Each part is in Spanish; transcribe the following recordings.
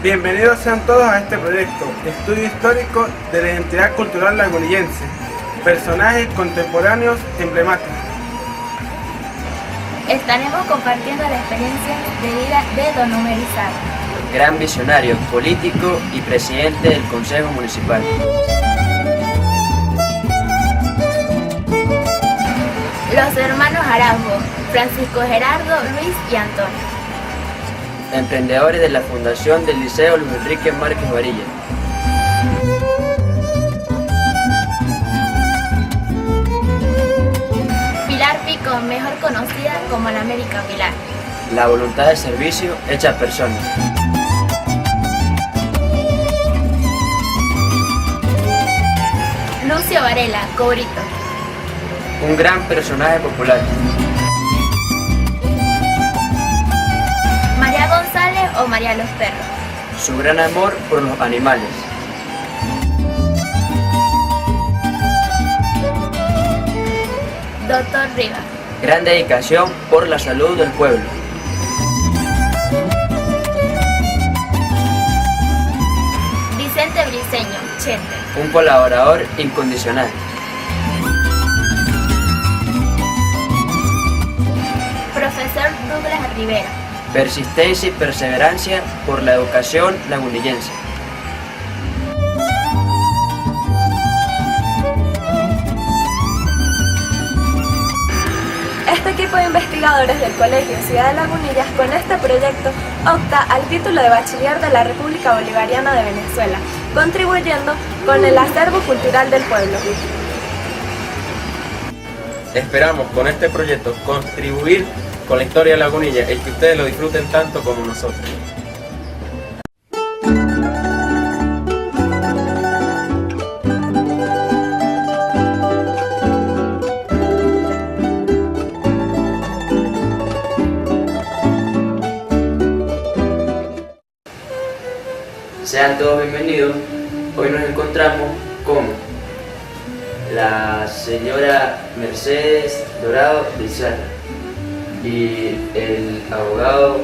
Bienvenidos sean todos a este proyecto, estudio histórico de la identidad cultural lagunillense, personajes contemporáneos emblemáticos. Estaremos compartiendo la experiencia de vida de don Homero Izarra, gran visionario, político y presidente del Consejo Municipal. Los hermanos Araujo, Francisco Gerardo, Luis y Antonio. Emprendedores de la fundación del Liceo Luis Enrique Márquez Varilla. Pilar Pico, mejor conocida como la América Pilar. La voluntad de servicio hecha persona. Lucio Varela, Cobrito. Un gran personaje popular. María González o María Los Perros. Su gran amor por los animales. Doctor Rivas. Gran dedicación por la salud del pueblo. Vicente Briceño, Chente. Un colaborador incondicional. Profesor Douglas Rivera. Persistencia y perseverancia por la educación lagunillense. Este equipo de investigadores del Colegio Ciudad de Lagunillas con este proyecto opta al título de Bachiller de la República Bolivariana de Venezuela, contribuyendo con el acervo cultural del pueblo. Esperamos con este proyecto contribuir con la historia de Lagunillas y que ustedes lo disfruten tanto como nosotros. Sean todos bienvenidos. Hoy nos encontramos con la señora Mercedes Dorado de Izarra y el abogado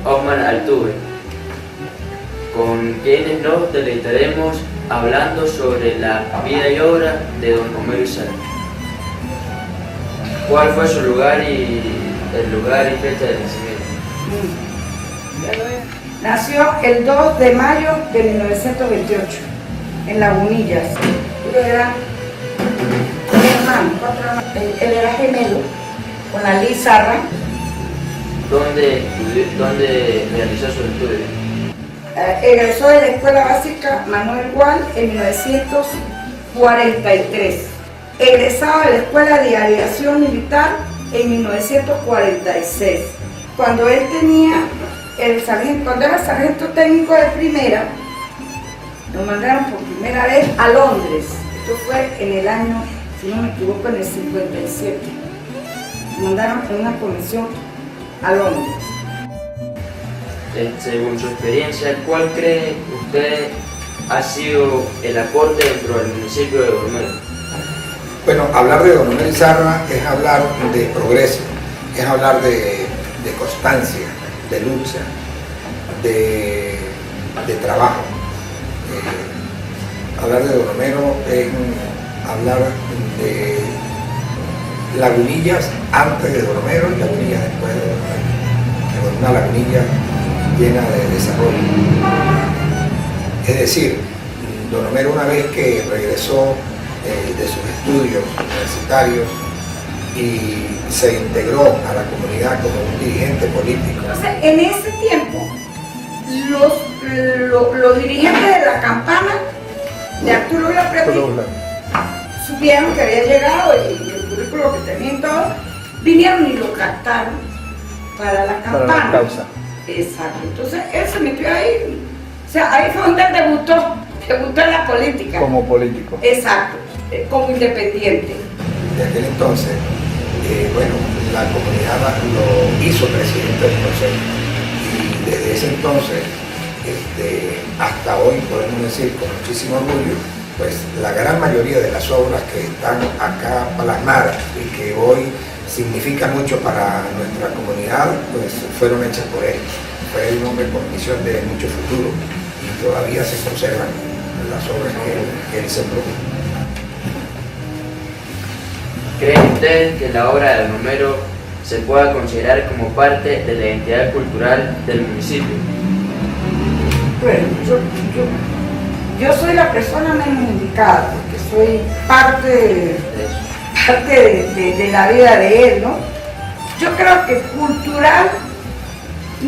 Osman Altuve, con quienes nos deleitaremos hablando sobre la vida y obra de don Homero Izarra. ¿Cuál fue su lugar y fecha de nacimiento? Nació el 2 de mayo de 1928 en Lagunillas. Era un hermano, él era gemelo con la Liz Izarra. ¿Dónde realizó su estudio? Egresó de la Escuela Básica Manuel Gual en 1943. Egresado de la Escuela de Aviación Militar en 1946. Cuando él cuando era sargento técnico de primera, lo mandaron por primera vez a Londres. Esto fue en el año, si no me equivoco, en el 57. Lo mandaron en una comisión a Londres. Según su experiencia, ¿cuál cree usted ha sido el aporte dentro del municipio de Don Homero? Bueno, hablar de don Homero Izarra es hablar de progreso, es hablar de constancia, de lucha, de trabajo. Hablar de don Homero es hablar de Lagunillas antes de don Homero y Lagunillas después de don Homero. Una Lagunilla llena de desarrollo. Es decir, don Homero, una vez que regresó de sus estudios universitarios y se integró a la comunidad como un dirigente político. Entonces, en ese tiempo, los dirigentes de la campana de Arturo Lapreti supieron que había llegado y el currículo que tenían todo, vinieron y lo captaron para la campana. Para la causa. Exacto. Entonces, él se metió ahí. O sea, ahí fue donde él debutó en la política. Como político. Exacto, como independiente. De aquel entonces, bueno, la comunidad lo hizo presidente del consejo y desde ese entonces hasta hoy podemos decir con muchísimo orgullo, pues la gran mayoría de las obras que están acá plasmadas y que hoy significan mucho para nuestra comunidad, pues fueron hechas por él. fue un hombre con visión de mucho futuro y todavía se conservan las obras que él sembró. ¿Creen ustedes que la obra de don Homero se pueda considerar como parte de la identidad cultural del municipio? Bueno, yo soy la persona menos indicada, porque soy parte de la vida de él, ¿no? Yo creo que cultural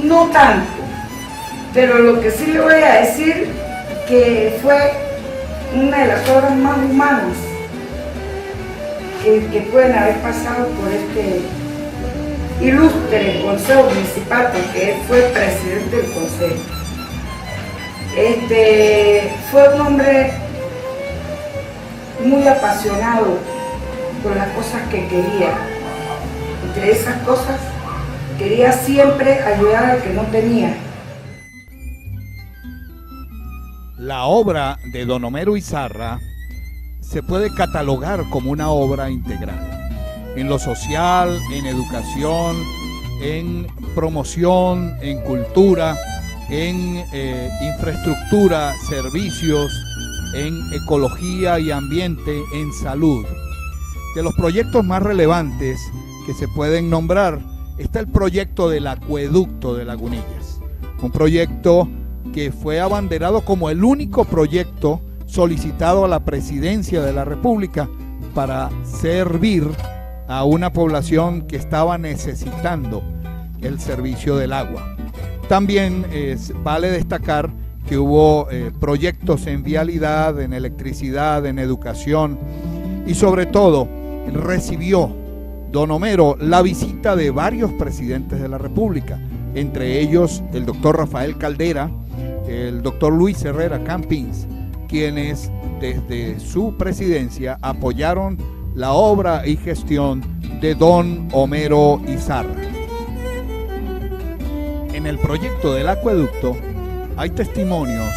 no tanto, pero lo que sí le voy a decir que fue una de las obras más humanas que pueden haber pasado por este ilustre Consejo Municipal, porque él fue presidente del Consejo. Fue un hombre muy apasionado por las cosas que quería. Entre esas cosas, quería siempre ayudar al que no tenía. La obra de don Homero Izarra se puede catalogar como una obra integral. En lo social, en educación, en promoción, en cultura, en infraestructura, servicios, en ecología y ambiente, en salud. De los proyectos más relevantes que se pueden nombrar está el proyecto del acueducto de Lagunillas, un proyecto que fue abanderado como el único proyecto solicitado a la Presidencia de la República para servir a una población que estaba necesitando el servicio del agua. También vale destacar que hubo proyectos en vialidad, en electricidad, en educación y sobre todo recibió don Homero la visita de varios presidentes de la República, entre ellos el doctor Rafael Caldera, el doctor Luis Herrera Campins, quienes desde su presidencia apoyaron la obra y gestión de don Homero Izarra. En el proyecto del acueducto hay testimonios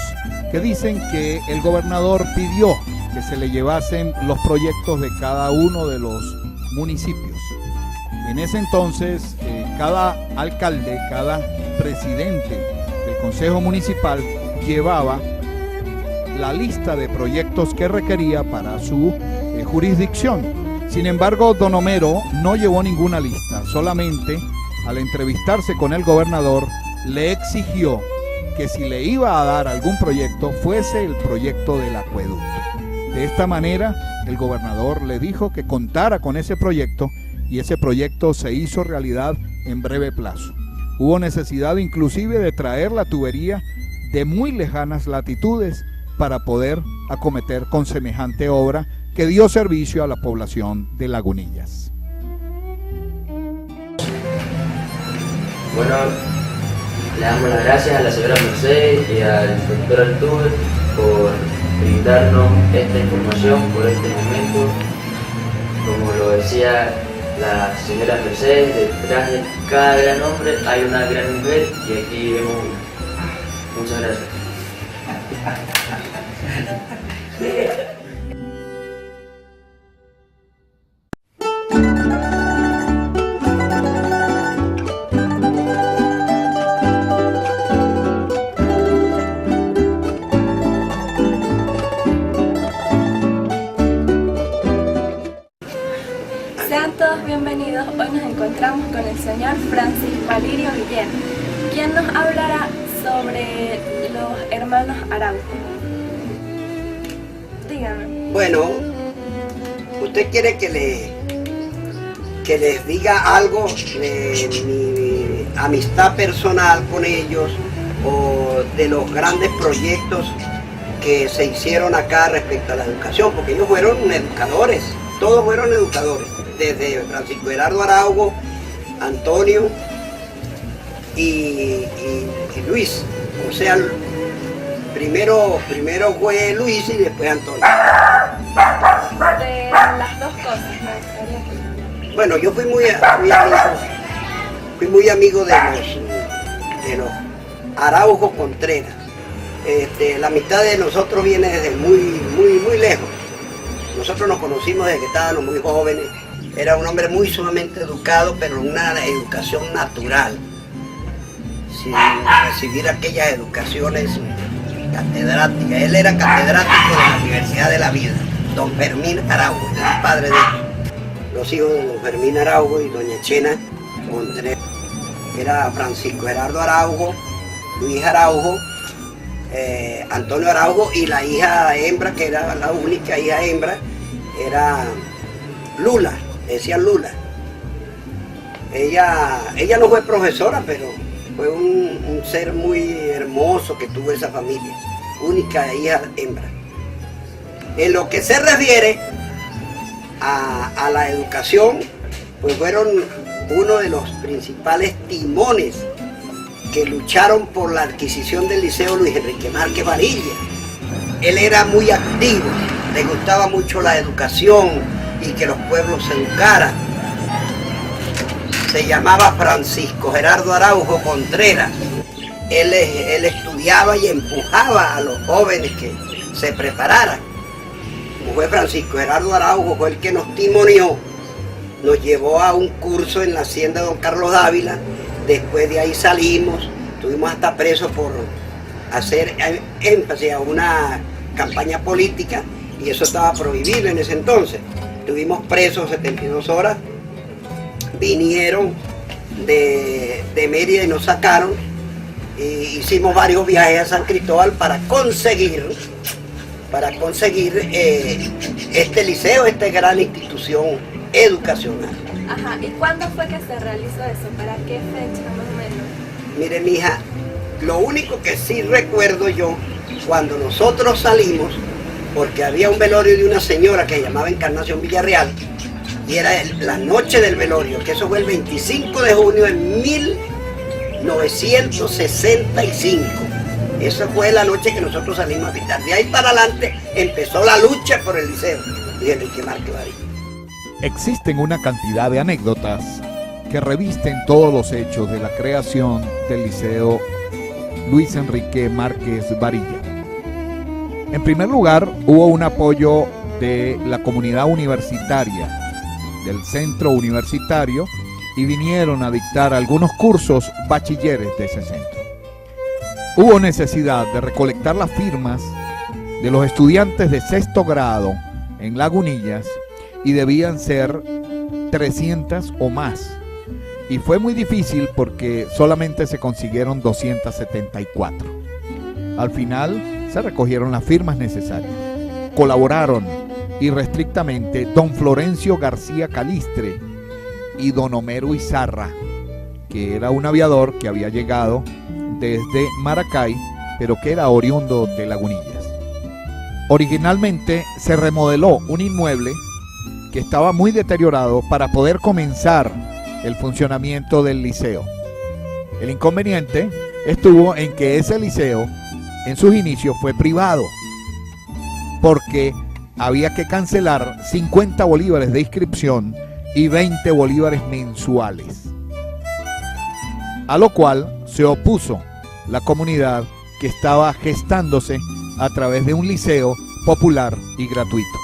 que dicen que el gobernador pidió que se le llevasen los proyectos de cada uno de los municipios. En ese entonces, cada alcalde, cada presidente del Consejo Municipal llevaba la lista de proyectos que requería para su jurisdicción. Sin embargo, don Homero no llevó ninguna lista, solamente al entrevistarse con el gobernador le exigió que si le iba a dar algún proyecto fuese el proyecto del acueducto. De esta manera, el gobernador le dijo que contara con ese proyecto y ese proyecto se hizo realidad en breve plazo. Hubo necesidad inclusive de traer la tubería de muy lejanas latitudes para poder acometer con semejante obra que dio servicio a la población de Lagunillas. Bueno, le damos las gracias a la señora Mercedes y al doctor Altuve por brindarnos esta información por este momento. Como lo decía la señora Mercedes, detrás de cada gran hombre hay una gran mujer y aquí vemos una. Muchas gracias. Sean todos bienvenidos. Hoy nos encontramos con el señor Francisco Alirio Guillén, quien nos hablará sobre los hermanos Araujo. Dígame. Bueno, ¿usted quiere que les diga algo de mi amistad personal con ellos o de los grandes proyectos que se hicieron acá respecto a la educación? Porque ellos fueron educadores, todos fueron educadores, desde Francisco Gerardo Araujo, Antonio y Luis. O sea, primero fue Luis y después Antonio. De las dos cosas, me gustaría que... Bueno, yo fui muy amigo de los Araujo Contreras. La mitad de nosotros viene desde muy lejos. Nosotros nos conocimos desde que estábamos muy jóvenes. Era un hombre muy sumamente educado, pero una educación natural. sin recibir aquellas educaciones catedráticas. Él era catedrático de la Universidad de la Vida, don Fermín Araujo, el padre de los hijos de don Fermín Araujo y doña Chena Contreras. Era Francisco Gerardo Araujo, Luis Araujo, Antonio Araujo, y la hija hembra, que era la única hija hembra, era Lula, decían Lula. Ella no fue profesora, pero fue un ser muy hermoso que tuvo esa familia, única hija hembra. En lo que se refiere a la educación, pues fueron uno de los principales timones que lucharon por la adquisición del Liceo Luis Enrique Márquez Varilla. Él era muy activo, le gustaba mucho la educación y que los pueblos se educaran. Se llamaba Francisco Gerardo Araujo Contreras. Él estudiaba y empujaba a los jóvenes que se prepararan. Como fue Francisco Gerardo Araujo, fue el que nos timonió, nos llevó a un curso en la hacienda de don Carlos Dávila. Después de ahí salimos, estuvimos hasta presos por hacer énfasis a una campaña política, y eso estaba prohibido en ese entonces. Estuvimos presos 72 horas, vinieron de Mérida y nos sacaron, e hicimos varios viajes a San Cristóbal para conseguir este liceo, esta gran institución educacional. Ajá, ¿y cuándo fue que se realizó eso? ¿Para qué fecha más o menos? Mire, mija, lo único que sí recuerdo yo, cuando nosotros salimos, porque había un velorio de una señora que se llamaba Encarnación Villarreal, y era la noche del velorio, que eso fue el 25 de junio de 1965. Esa fue la noche que nosotros salimos a pintar. De ahí para adelante empezó la lucha por el liceo Luis Enrique Márquez Varilla. Existen una cantidad de anécdotas que revisten todos los hechos de la creación del Liceo Luis Enrique Márquez Varilla. En primer lugar, hubo un apoyo de la comunidad universitaria, del centro universitario, y vinieron a dictar algunos cursos bachilleres de ese centro. Hubo necesidad de recolectar las firmas de los estudiantes de sexto grado en Lagunillas, y debían ser 300 o más. Y fue muy difícil porque solamente se consiguieron 274. Al final se recogieron las firmas necesarias. Colaboraron irrestrictamente don Florencio García Calistre y don Homero Izarra, que era un aviador que había llegado desde Maracay, pero que era oriundo de Lagunillas. Originalmente se remodeló un inmueble que estaba muy deteriorado para poder comenzar el funcionamiento del liceo. El inconveniente estuvo en que ese liceo en sus inicios fue privado, porque había que cancelar 50 bolívares de inscripción y 20 bolívares mensuales, a lo cual se opuso la comunidad que estaba gestándose a través de un liceo popular y gratuito.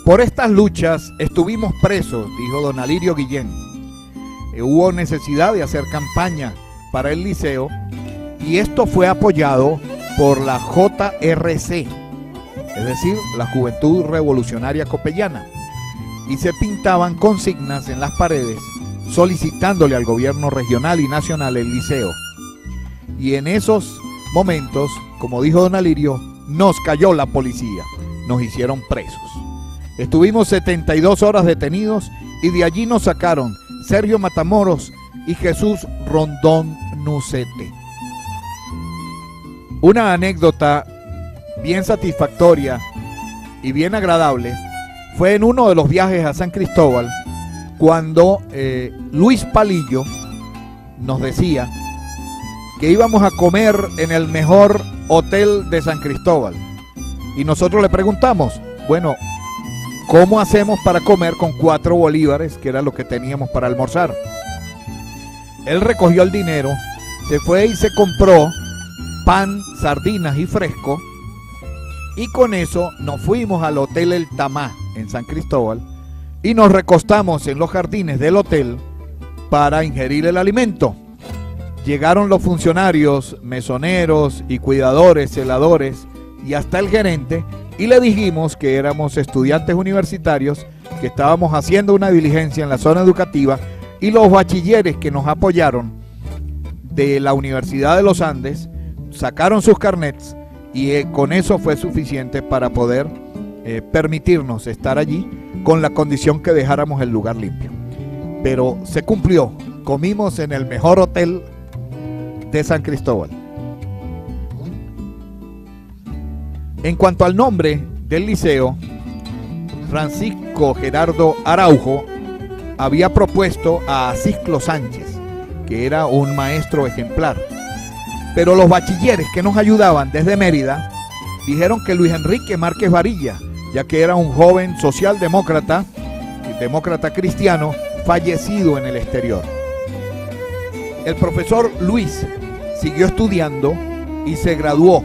Por estas luchas estuvimos presos, dijo don Alirio Guillén. Hubo necesidad de hacer campaña para el liceo, y esto fue apoyado por la JRC, es decir, la Juventud Revolucionaria Copellana, y se pintaban consignas en las paredes solicitándole al gobierno regional y nacional el liceo. Y en esos momentos, como dijo don Alirio, nos cayó la policía, nos hicieron presos. Estuvimos 72 horas detenidos, y de allí nos sacaron Sergio Matamoros y Jesús Rondón Nucete. Una anécdota bien satisfactoria y bien agradable fue en uno de los viajes a San Cristóbal, cuando Luis Palillo nos decía que íbamos a comer en el mejor hotel de San Cristóbal. Y nosotros le preguntamos, bueno, ¿cómo hacemos para comer con 4 bolívares, que era lo que teníamos para almorzar? Él recogió el dinero, se fue y se compró pan, sardinas y fresco, y con eso nos fuimos al Hotel El Tamá en San Cristóbal y nos recostamos en los jardines del hotel para ingerir el alimento. llegaron los funcionarios, mesoneros y cuidadores, celadores y hasta el gerente, y le dijimos que éramos estudiantes universitarios, que estábamos haciendo una diligencia en la zona educativa, y los bachilleres que nos apoyaron de la Universidad de los Andes sacaron sus carnets y con eso fue suficiente para poder permitirnos estar allí con la condición que dejáramos el lugar limpio. Pero se cumplió, comimos en el mejor hotel de San Cristóbal. En cuanto al nombre del liceo, Francisco Gerardo Araujo había propuesto a Cisclo Sánchez, que era un maestro ejemplar. Pero los bachilleres que nos ayudaban desde Mérida dijeron que Luis Enrique Márquez Varilla, ya que era un joven socialdemócrata, demócrata cristiano, fallecido en el exterior. El profesor Luis siguió estudiando y se graduó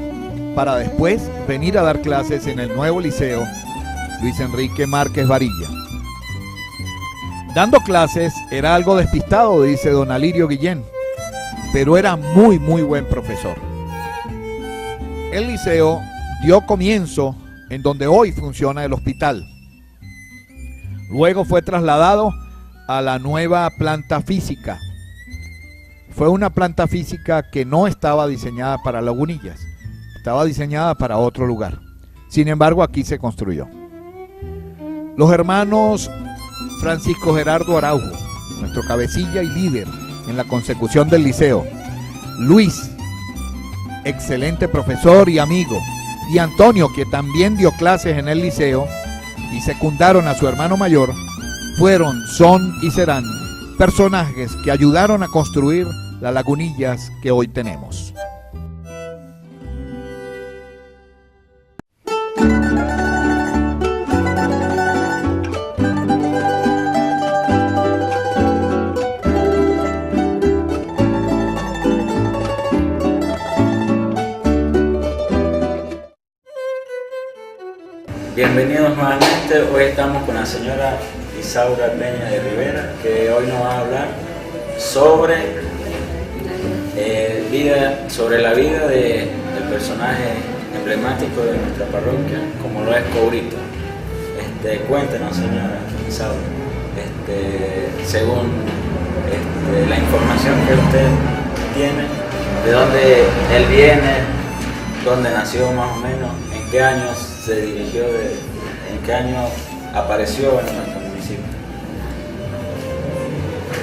para después venir a dar clases en el nuevo liceo Luis Enrique Márquez Varilla. Dando clases era algo despistado, dice don Alirio Guillén, pero era muy buen profesor. El liceo dio comienzo en donde hoy funciona el hospital. Luego fue trasladado a la nueva planta física. Fue una planta física que no estaba diseñada para Lagunillas, estaba diseñada para otro lugar. Sin embargo, aquí se construyó. Los hermanos Francisco Gerardo Araujo, nuestro cabecilla y líder en la consecución del liceo, Luis, excelente profesor y amigo, y Antonio, que también dio clases en el liceo y secundaron a su hermano mayor, fueron, son y serán personajes que ayudaron a construir las Lagunillas que hoy tenemos. Bienvenidos nuevamente. Hoy estamos con la señora Isaura Peña de Rivera, que hoy nos va a hablar sobre la vida del personaje emblemático de nuestra parroquia, como lo es Cobrito. Cuéntenos, señora Isaura, según la información que usted tiene, de dónde él viene, dónde nació más o menos, en qué años se dirigió, en qué año apareció en nuestro municipio.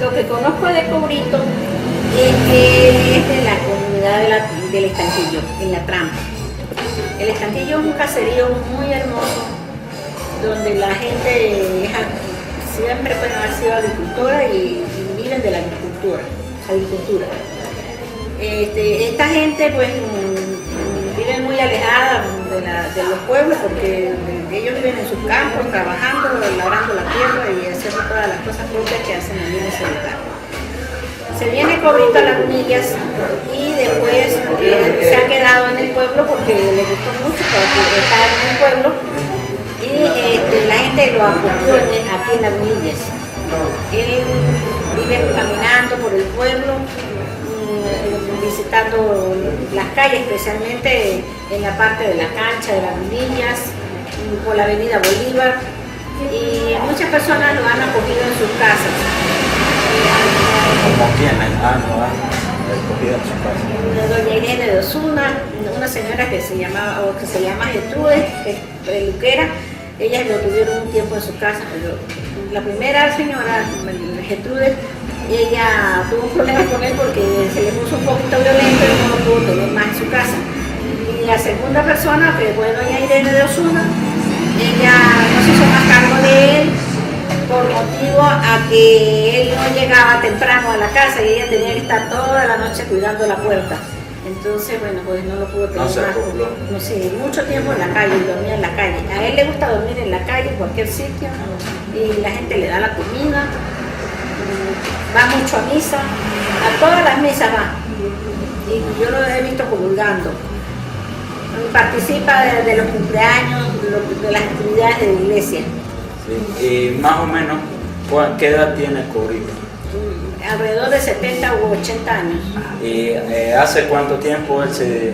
Lo que conozco de Cobrito es que es de la comunidad del Estanquillo, en La Trampa. El Estanquillo es un caserío muy hermoso, donde la gente siempre ha sido agricultora y viven de la agricultura. Esta gente pues vive muy alejada de los pueblos, porque ellos viven en sus campos, trabajando, labrando la tierra y haciendo todas las cosas propias que hacen allí en ese lugar. Se viene Cobrito a Lagunillas y después se ha quedado en el pueblo porque le gustó mucho estar en el pueblo, y la gente lo acogió aquí en Lagunillas. Él vive caminando por el pueblo, visitando las calles, especialmente en la parte de la cancha de Lagunillas, por la avenida Bolívar, y muchas personas lo han acogido en sus casas. ¿Como quiénes lo han acogido en sus casas? Doña Irene de Osuna, una señora que se llama Gertrudes, que es peluquera. Ellas lo tuvieron un tiempo en su casa, pero la primera señora, Gertrudes, ella tuvo problemas con él porque se le puso un poquito violento y no lo pudo tener más en su casa. Y la segunda persona, que fue doña Irene de Osuna, ella no se hizo más cargo de él por motivo a que él no llegaba temprano a la casa y ella tenía que estar toda la noche cuidando la puerta. Entonces, bueno, pues no lo pudo tener más. No sé, mucho tiempo en la calle, y dormía en la calle. A él le gusta dormir en la calle, en cualquier sitio, y la gente le da la comida. Va mucho a misa, a todas las misas va, y yo lo he visto comulgando. Participa de los cumpleaños, de las actividades de la iglesia. Sí. Y más o menos, ¿Qué edad tiene Cobrico? Alrededor de 70 u 80 años. ¿Y hace cuánto tiempo él se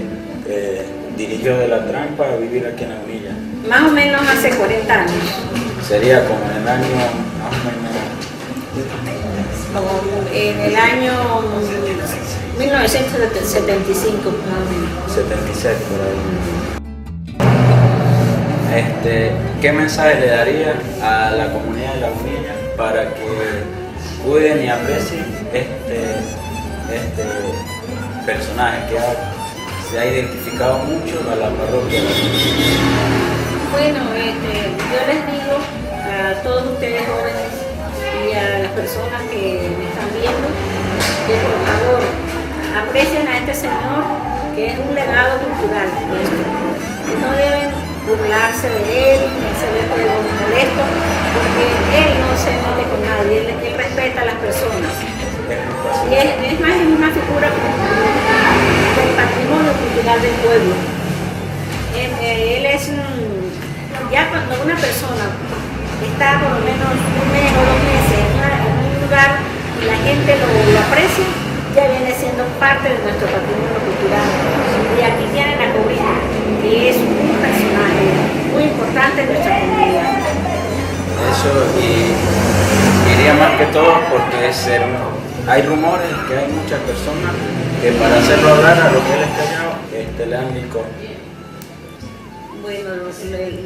dirigió de la trampa a vivir aquí en Lagunilla? Más o menos hace 40 años. Sería como en el año, más o menos, Como en el año 1975, más o menos. 76 por ahí. ¿Qué mensaje le daría a la comunidad de Lagunilla para que cuiden y aprecien este personaje que se ha identificado mucho a la parroquia? Bueno, yo les digo a todos ustedes jóvenes y a las personas que me están viendo que por favor aprecien a este señor, que es un legado cultural nuestro, que no deben burlarse de él, ni se ve molesto, porque él no se mete con nadie, él respeta a las personas. Y es más, es una figura del patrimonio cultural del pueblo. Él es ya cuando una persona está por lo menos un mes o 2 meses en un lugar y la gente lo aprecia, ya viene siendo parte de nuestro patrimonio cultural. Y aquí tienen a Cobrico, que es un personaje muy importante en nuestra comunidad. Eso, y diría más que todo porque hay rumores que hay muchas personas que para hacerlo hablar a lo que él es callado, le dan licor. Bueno,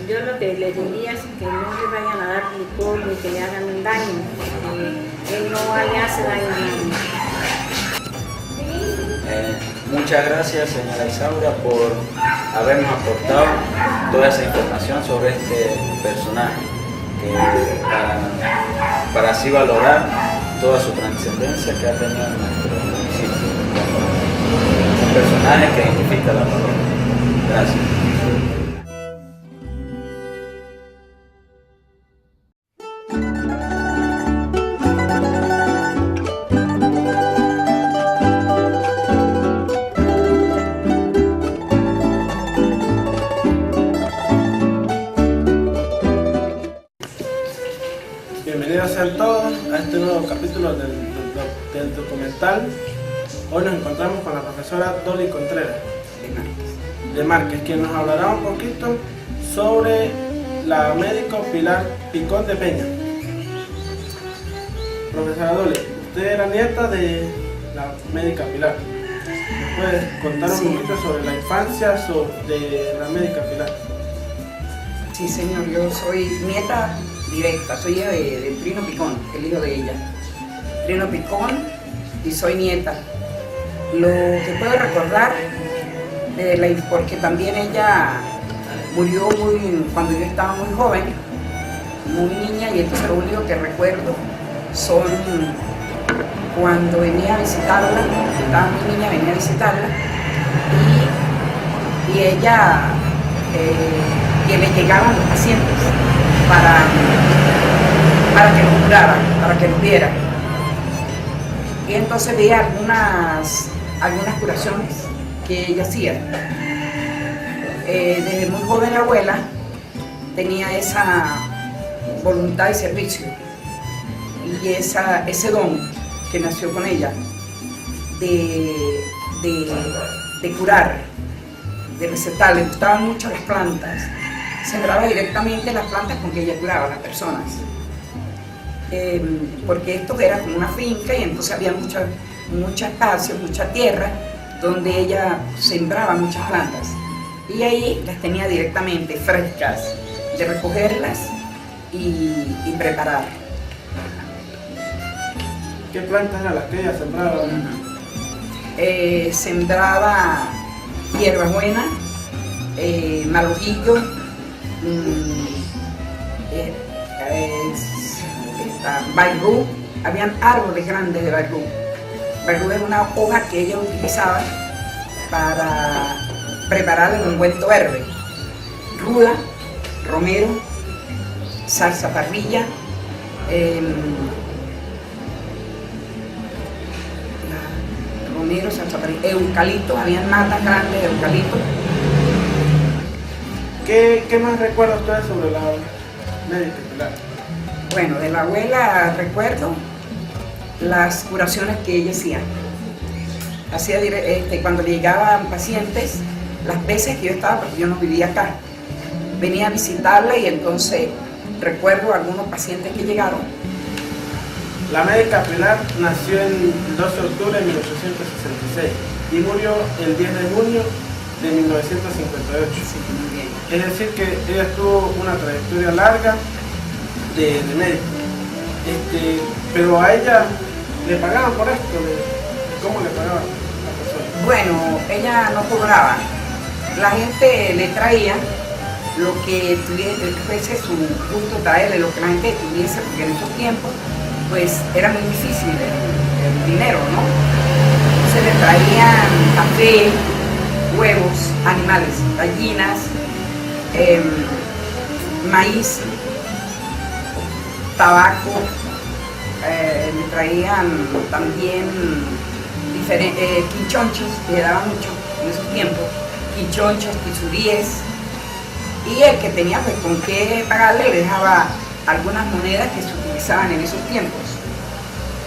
yo lo que les diría es que no le vayan a dar licor ni que le hagan daño, porque él no le hace daño a nadie. Muchas gracias, señora Isaura, por habernos aportado toda esa información sobre este personaje, para así valorar toda su trascendencia que ha tenido en nuestro municipio. Un personaje que identifica la parroquia. Gracias. Bienvenidos sean todos a este nuevo capítulo del documental. Hoy nos encontramos con la profesora Dolly Contreras de Márquez, quien nos hablará un poquito sobre la médico Pilar Picón de Peña. Profesora Dolly, usted era nieta de la médica Pilar. ¿Nos puede contar un poquito sobre la infancia de la médica Pilar? Sí, señor, yo soy nieta directa, soy hija de Trino Picón, el hijo de ella. Trino Picón, y soy nieta. Lo que puedo recordar, porque también ella murió cuando yo estaba muy joven, muy niña, y entonces lo único que recuerdo son cuando venía a visitarla, estaba muy niña, venía a visitarla, y ella, que le llegaban los pacientes para que nos curara, para que nos viera. Y entonces veía algunas curaciones que ella hacía. Desde muy joven la abuela tenía esa voluntad de servicio y ese don que nació con ella de curar, de recetar. Le gustaban mucho las plantas. Sembraba directamente las plantas con que ella curaba a las personas. Porque esto era como una finca y entonces había mucho espacio, mucha tierra, donde ella sembraba muchas plantas. Y ahí las tenía directamente frescas, de recogerlas y preparar. ¿Qué plantas eran las que ella sembraba? Sembraba hierbabuena, malojillo, bairrú. Habían árboles grandes de bairrú. Bairrú era una hoja que ella utilizaba para preparar el ungüento verde. Ruda, romero, salsa parrilla, romero, salsa parrilla, eucalipto. Habían matas grandes de eucalipto. ¿Qué más recuerda usted sobre la médica Pilar? Bueno, de la abuela recuerdo las curaciones que ella hacía. Cuando llegaban pacientes, las veces que yo estaba, porque yo no vivía acá, venía a visitarla y entonces recuerdo algunos pacientes que llegaron. La médica Pilar nació el 12 de octubre de 1866 y murió el 10 de junio de 1958. Sí, muy bien. Es decir, que ella tuvo una trayectoria larga de médico. Pero a ella le pagaban por esto. ¿Cómo le pagaban a la persona? Bueno, ella no cobraba. La gente le traía lo que fuese su gusto traerle, lo que la gente tuviese, porque en esos tiempos pues era muy difícil el dinero, ¿no? Se le traían café, huevos, animales, gallinas, maíz, tabaco, le traían también quinchonchos, que le daban mucho en esos tiempos, quinchonchos, tisuríes, y el que tenía pues con qué pagarle le dejaba algunas monedas que se utilizaban en esos tiempos,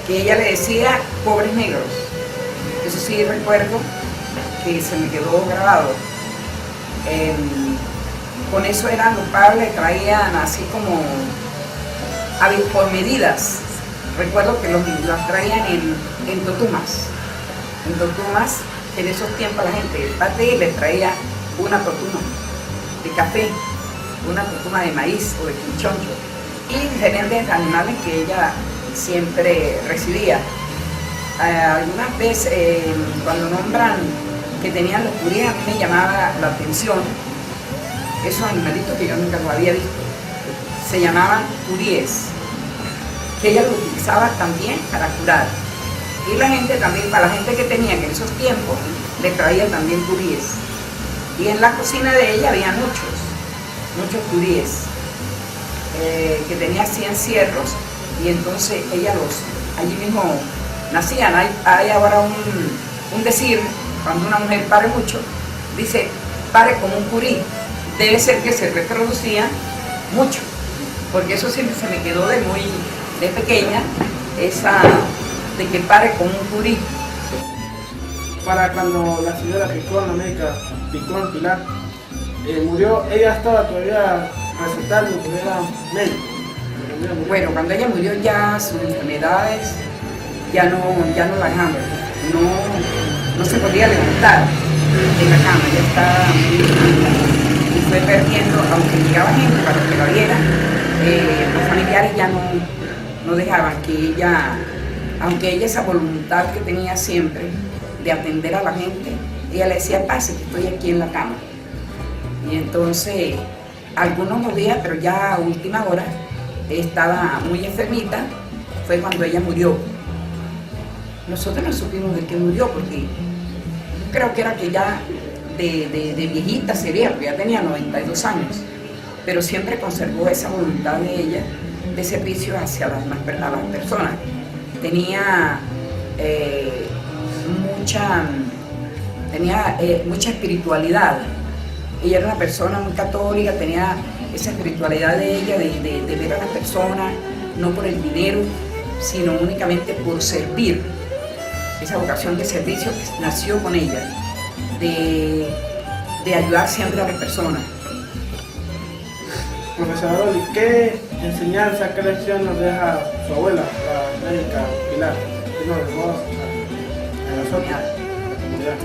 que ella le decía pobres negros. Eso sí recuerdo que se me quedó grabado. Con eso eran los padres, le traían así como por medidas. Recuerdo que las traían en totumas. En totumas, en esos tiempos la gente, el padre le traía una totuma de café, una totuma de maíz o de quinchoncho y diferentes animales que ella siempre recibía. Algunas veces cuando nombran que tenían los curíes, a mí me llamaba la atención esos animalitos que yo nunca los había visto. Se llamaban curíes, que ella los utilizaba también para curar. Y la gente también, para la gente que tenía que en esos tiempos, le traía también curíes. Y en la cocina de ella había muchos curíes, que tenía 100 cierros, y entonces ella allí mismo nacían. Hay ahora un decir, cuando una mujer pare mucho, dice, pare como un curí. Debe ser que se reproducían mucho, porque eso siempre se me quedó de pequeña, esa de que pare como un curí. Para cuando la señora Picón, la médica Picón Pilar, murió, ella estaba todavía recetando, todavía era médico. Bueno, cuando ella murió ya sus enfermedades ya no la dejaban, no se podía levantar de la cama, ya estaba y fue perdiendo, aunque llegaba gente para que la viera, los familiares ya no dejaban que ella, aunque ella esa voluntad que tenía siempre de atender a la gente, ella le decía, pase, que estoy aquí en la cama. Y entonces, algunos días, pero ya a última hora, estaba muy enfermita, fue cuando ella murió. Nosotros no supimos de qué murió, porque creo que era que ya de viejita sería, porque ya tenía 92 años, pero siempre conservó esa voluntad de ella, de servicio hacia las personas. Tenía mucha espiritualidad. Ella era una persona muy católica, tenía esa espiritualidad de ella, de ver a las personas, no por el dinero, sino únicamente por servir. Esa vocación de servicio que nació con ella, de ayudar siempre a las personas. Profesor Dolly, ¿qué enseñanza, qué lección nos deja su abuela, la médica Pilar? ¿Qué nos dejó a nosotros, a la comunidad?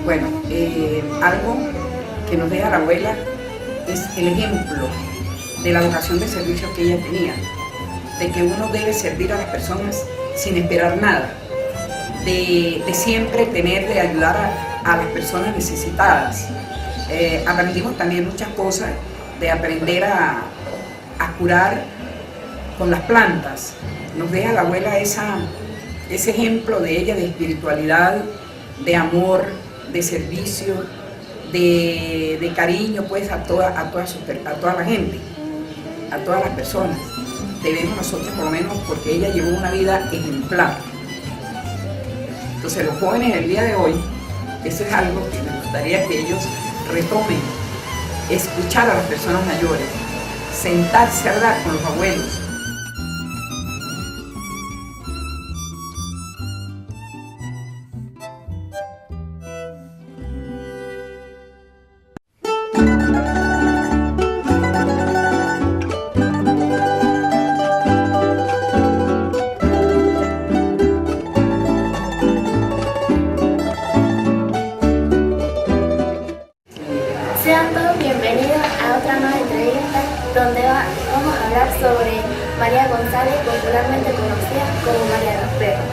Bueno, algo que nos deja la abuela es el ejemplo de la vocación de servicio que ella tenía, de que uno debe servir a las personas sin esperar nada, de siempre de ayudar a las personas necesitadas. Aprendimos también muchas cosas, de aprender a curar con las plantas. Nos deja la abuela ese ejemplo de ella, de espiritualidad, de amor, de servicio, de cariño pues a toda la gente, a todas las personas. Debemos nosotros por lo menos, porque ella llevó una vida ejemplar. Entonces los jóvenes del día de hoy, eso es algo que me gustaría que ellos retomen, escuchar a las personas mayores, sentarse a hablar con los abuelos, personales popularmente conocidas como María de los Perros.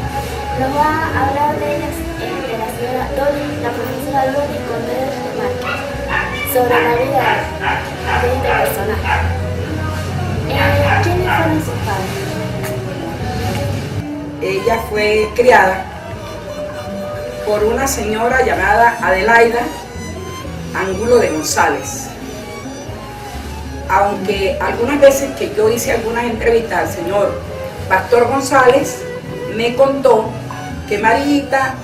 Nos va a hablar de ellas de la señora Dolly, la profesora Dolly Contreras de Márquez, sobre la vida de este personaje. ¿Quiénes fueron sus padres? Ella fue criada por una señora llamada Adelaida Angulo de González. Aunque algunas veces que yo hice algunas entrevistas al señor Pastor González, me contó que Marita,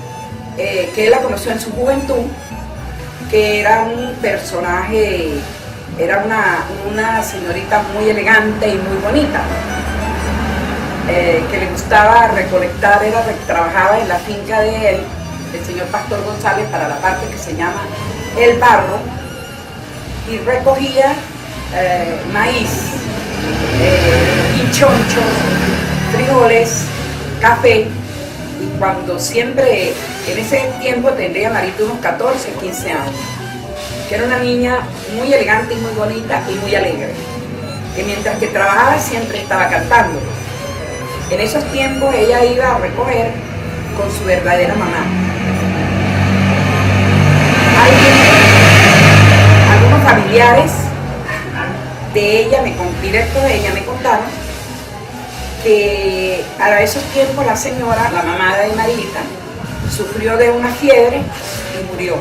que él la conoció en su juventud, que era un personaje, era una señorita muy elegante y muy bonita, que le gustaba recolectar, trabajaba en la finca de él, el señor Pastor González, para la parte que se llama El Barro, y recogía maíz, pinchonchos, frijoles, café, y cuando siempre, en ese tiempo tendría Marita unos 14, 15 años, que era una niña muy elegante y muy bonita y muy alegre, que mientras que trabajaba siempre estaba cantando. En esos tiempos ella iba a recoger con su verdadera mamá. Algunos familiares de ella, directos de ella, me contaron que para esos tiempos la señora, la mamá de Marita, sufrió de una fiebre y murió.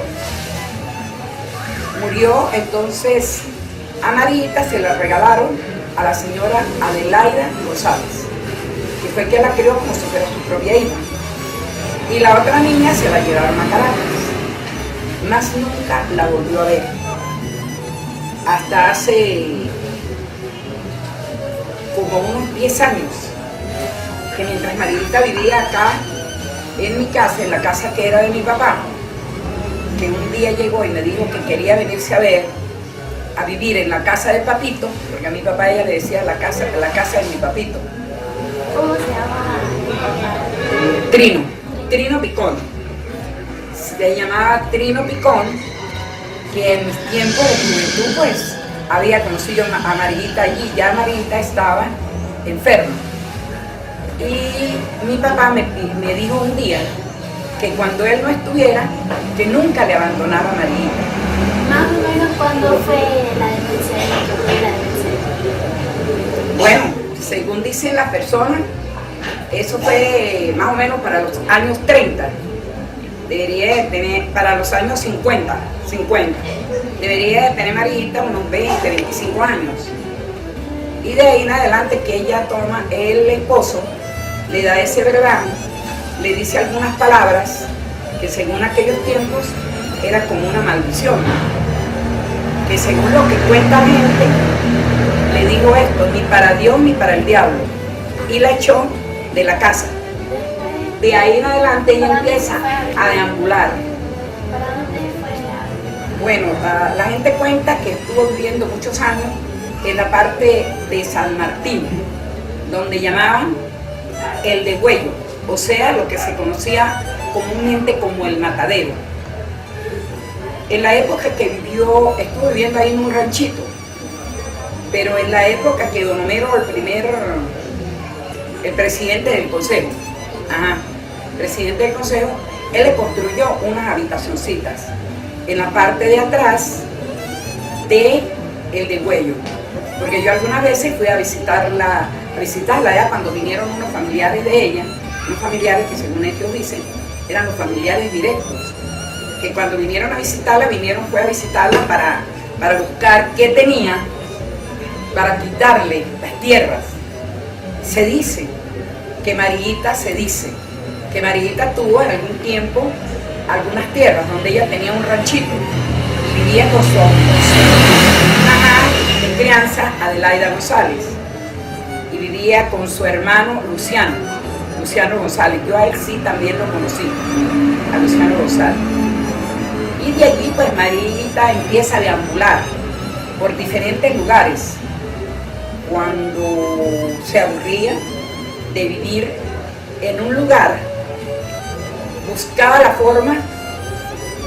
Entonces a Marita se la regalaron a la señora Adelaida González, que fue quien la crió como si fuera su propia hija. Y la otra niña se la llevaron a Caracas, más nunca la volvió a ver. Hasta hace como unos 10 años, que mientras Marita vivía acá en mi casa, en la casa que era de mi papá, que un día llegó y me dijo que quería venirse a vivir en la casa de Papito, porque a mi papá ella le decía la casa de mi papito. ¿Cómo se llama? Trino Picón. Se llamaba Trino Picón, que en mis tiempos de juventud pues había conocido a Marita allí. Ya Marita estaba enferma. Y mi papá me dijo un día que cuando él no estuviera, que nunca le abandonaba a Marita. Más o menos, ¿cuándo fue la demencia? Bueno, según dicen las personas, eso fue más o menos para los años 30. Debería de tener, para los años 50. Debería de tener Marita unos 20, 25 años. Y de ahí en adelante que ella toma, el esposo le da ese brebaje, le dice algunas palabras que según aquellos tiempos era como una maldición, que según lo que cuenta la gente, le dijo esto, ni para Dios ni para el diablo, y la echó de la casa. De ahí en adelante ella empieza a deambular. Bueno, la gente cuenta que estuvo viviendo muchos años en la parte de San Martín, donde llamaban el degüello, o sea, lo que se conocía comúnmente como el matadero. En la época que vivió, estuvo viviendo ahí en un ranchito, pero en la época que don Homero, el presidente del consejo, él le construyó unas habitacioncitas en la parte de atrás de el degüello, porque yo algunas veces fui a visitarla ya cuando vinieron unos familiares de ella, unos familiares que según ellos dicen eran los familiares directos, que cuando vinieron a visitarla, fue a visitarla para buscar qué tenía para quitarle las tierras. Se dice que Marita tuvo en algún tiempo algunas tierras donde ella tenía un ranchito y vivía con su mamá de crianza, Adelaida González, y vivía con su hermano Luciano González. Yo a él sí también lo conocí, a Luciano González. Y de allí pues Marita empieza a deambular por diferentes lugares. Cuando se aburría de vivir en un lugar, buscaba la forma,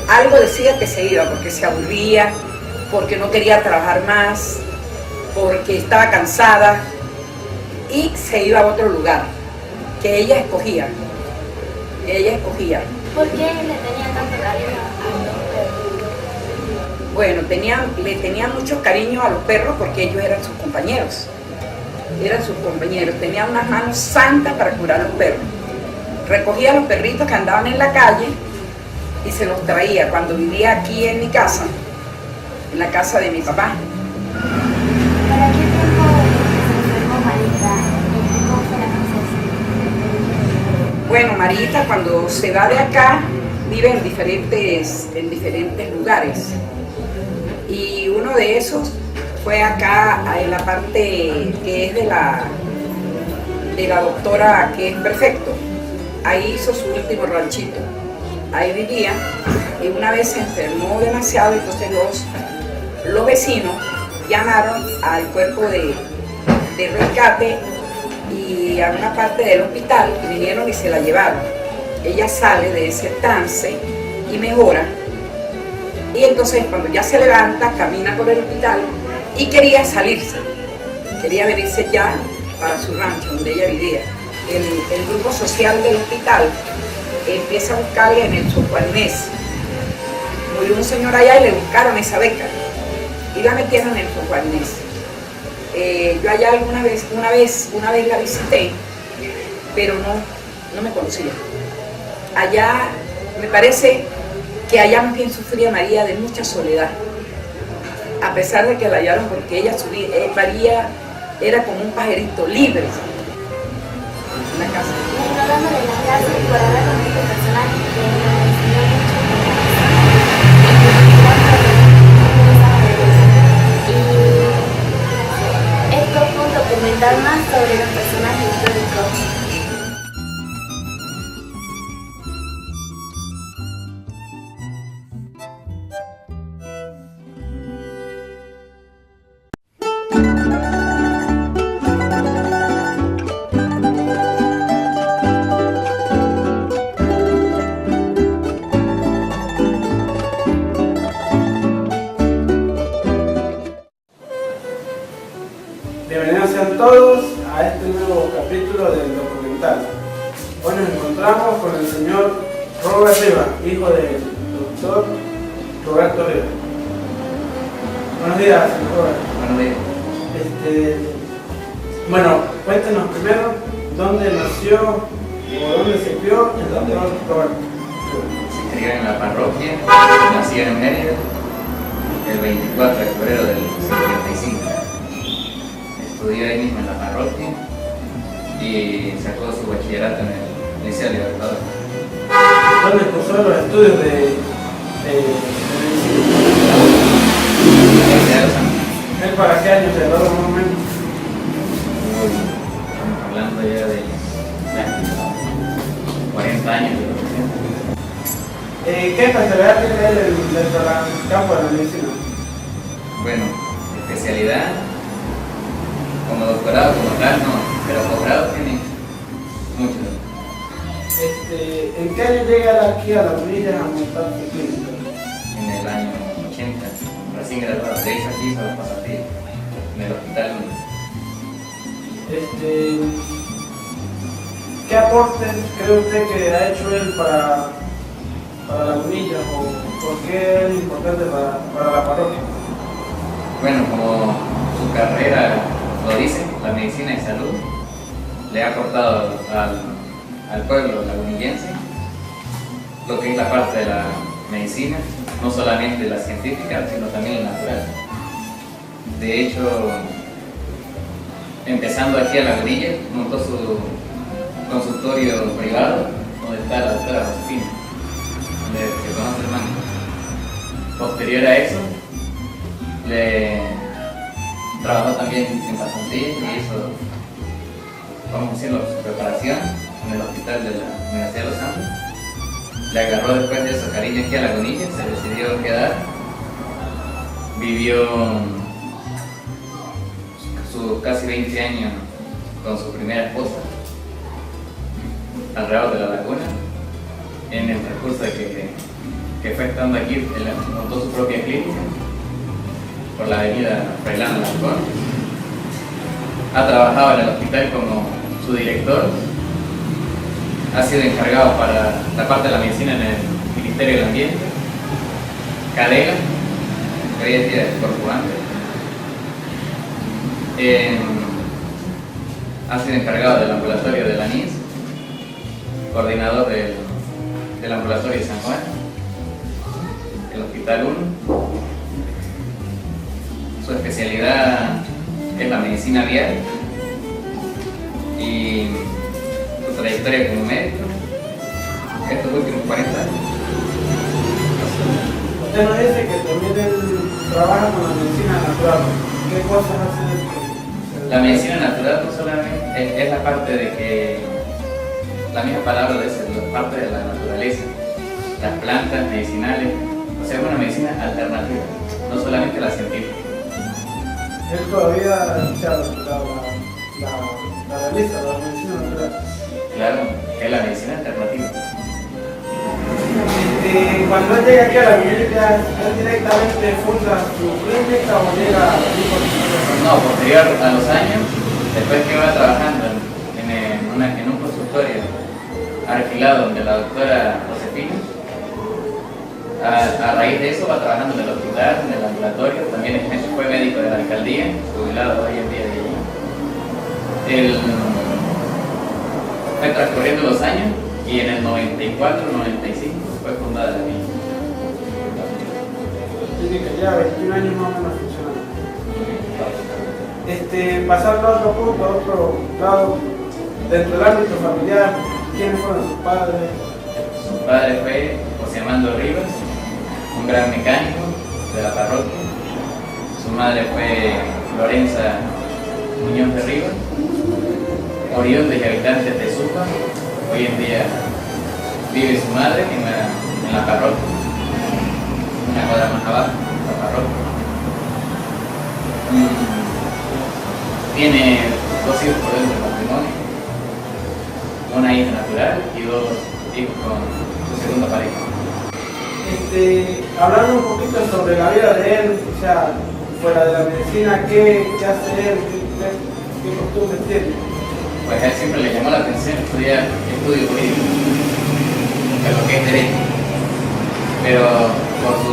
algo decía que se iba, porque se aburría, porque no quería trabajar más, porque estaba cansada, y se iba a otro lugar que ella escogía. ¿Por qué le tenía tanto cariño a los perros? Bueno, le tenían mucho cariño a los perros porque ellos eran sus compañeros. Tenían unas manos santas para curar a los perros. Recogía a los perritos que andaban en la calle y se los traía cuando vivía aquí en mi casa, en la casa de mi papá. ¿Para qué tiempo se enfermó Marita? ¿Cómo fue la proceso? Bueno, Marita cuando se va de acá vive en diferentes lugares. Y uno de esos fue acá en la parte que es de la doctora que es Perfecto. Ahí hizo su último ranchito. Ahí vivía y una vez se enfermó demasiado, entonces los vecinos llamaron al cuerpo de rescate y a una parte del hospital y vinieron y se la llevaron. Ella sale de ese trance y mejora. Y entonces cuando ya se levanta, camina por el hospital y quería salirse. Quería venirse ya para su rancho donde ella vivía. El grupo social del hospital empieza a buscarle en el Socualnés. Murió un señor allá y le buscaron esa beca y la metieron en el Socualnés. Yo allá una vez la visité, pero no me conocía. Allá me parece que allá más bien sufría María de mucha soledad, a pesar de que la hallaron porque María era como un pajarito libre en la casa. Bueno, dándole las gracias por hablar con este personaje que nos enseñó mucho. Y esto fue un documental más sobre los personajes históricos. Bienvenidos sean todos a este nuevo capítulo del documental. Hoy nos encontramos con el señor Robert Rivas, hijo del doctor Roberto Rivas. Buenos días, señor Robert. Buenos días. Bueno, cuéntenos primero dónde nació o dónde se crió el doctor Roberto. Se crió en la parroquia, nació en Mérida el 24 de febrero del 55. Estudió ahí mismo en la parroquia y sacó su bachillerato en el Liceo Libertador. ¿Dónde cursó los estudios de medicina? ¿Él para qué años se graduó más o menos? Estamos hablando ya de 40 años. ¿Qué especialidad tiene él dentro del campo de la medicina? Bueno, especialidad como doctorado, como tal, no, pero posgrado tiene mucho. ¿En qué año llega aquí a la Unilla a montar su clínica? En el año 80, recién graduado, de hecho aquí hizo las pasatillas, en el hospital. ¿Qué aportes cree usted que ha hecho él para la Unilla o por qué es importante para la parroquia? Bueno, como su carrera lo dice, la medicina y salud, le ha aportado al pueblo lagunillense lo que es la parte de la medicina, no solamente la científica, sino también la natural. De hecho, empezando aquí a Lagunilla, montó su consultorio privado, donde está la doctora Josefina, donde se conoce el mango. Posterior a eso, trabajó también en pasantía y hizo, vamos a decirlo, su preparación en el hospital de la Universidad de los Andes. Le agarró después de eso cariño aquí a Lagunilla, se decidió quedar. Vivió sus casi 20 años con su primera esposa alrededor de la laguna. En el transcurso de que fue estando aquí, él montó su propia clínica por la avenida Freilán Alarcón. ha trabajado en el hospital como su director, ha sido encargado para la parte de la medicina en el Ministerio del Ambiente, Cadela, que hoy es día del Corpo Amplio. Ha sido encargado del ambulatorio de la NIS, coordinador del ambulatorio de San Juan, el Hospital 1. Su especialidad es la medicina vial y su trayectoria como médico estos últimos 40 años. Usted nos dice que también él trabaja con la medicina natural. ¿Qué cosas hace? La medicina natural no solamente es la parte de que, la misma palabra dice, la parte de la naturaleza, las plantas medicinales, o sea, una medicina alternativa, no solamente la científica. Él todavía la realiza, la medicina natural. Claro, es la medicina alternativa. Cuando él llega aquí a la clínica, ¿él directamente funda su clínica o llega a No, posterior a los años, después que va trabajando en un consultorio alquilado donde la doctora Josefina, a raíz de eso va trabajando en el hospital, en el ambulatorio, también fue médico de la alcaldía, jubilado hoy en día de allí. Él fue transcurriendo los años y en el 94, 95 fue fundada la clínica. Clínica ya 21 años más o menos funcionando. Pasando a otro punto, a otro lado, dentro del ámbito familiar, ¿quiénes fueron sus padres? Su padre fue José Armando Rivas, un gran mecánico de la parroquia. Su madre fue Lorenza Muñoz de Rivas, oriundos y habitantes de Supa. Hoy en día vive su madre en la parroquia, una cuadra más abajo, la parroquia. Tiene 2 hijos por dentro del matrimonio, una hija natural y 2 hijos con su segunda pareja. Hablando un poquito sobre la vida de él, o sea, fuera de la medicina, ¿qué hace él? ¿Qué costumbres tiene? Pues a él siempre le llamó la atención estudiar estudio jurídico, que es lo que es derecho. Pero por su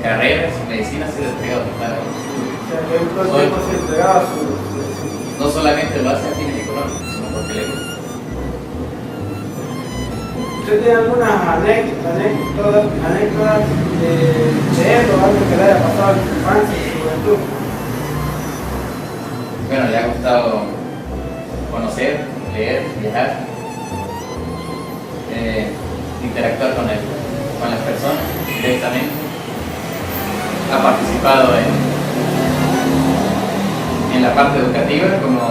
carrera, su medicina, ha sido entregado total. O sea, que él todo el tiempo se entregaba a su medicina. No solamente lo hace a fines económicos, sino porque le gusta. ¿Usted tiene algunas anécdotas de él o algo que le haya pasado en su infancia, en su juventud? Bueno, le ha gustado conocer, leer, viajar, interactuar con las personas directamente. Ha participado en la parte educativa como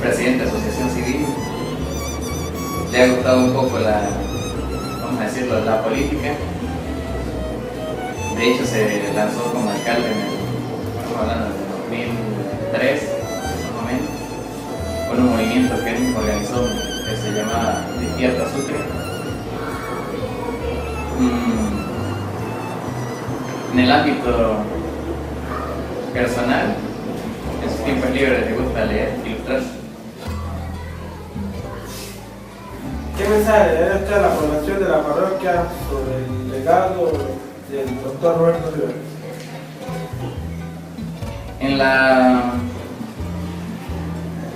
presidente de asociación civil. Le ha gustado un poco vamos a decirlo, la política. De hecho, se lanzó como alcalde estamos hablando de 2003, más o menos, con un movimiento que él mismo organizó que se llamaba Despierta Sucre. En el ámbito personal, en sus tiempos libres le gusta leer, ilustrar. ¿Qué mensaje le da usted a la población de la parroquia sobre el legado del doctor Roberto Rivera?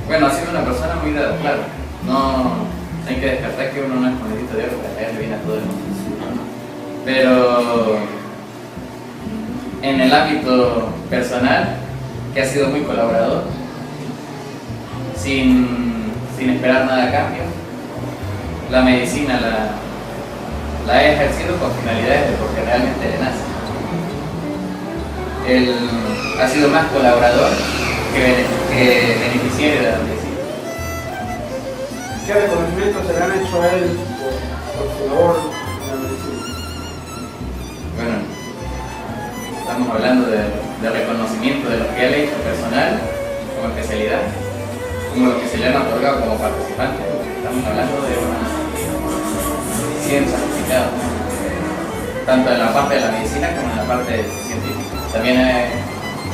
Bueno, ha sido una persona muy dada, claro. No hay que descartar que uno no es monedito de oro para caerle bien a todo el mundo. Pero en el ámbito personal, que ha sido muy colaborador, sin esperar nada a cambio. La medicina la ha ejercido con finalidades de porque realmente le nace. Él ha sido más colaborador que beneficiario de la medicina. ¿Qué reconocimientos se le han hecho a él por su labor en la medicina? Bueno, estamos hablando de reconocimiento de lo que él ha hecho personal como especialidad, como lo que se le han otorgado como participante. Estamos hablando de unas 100 certificados, tanto en la parte de la medicina como en la parte científica. También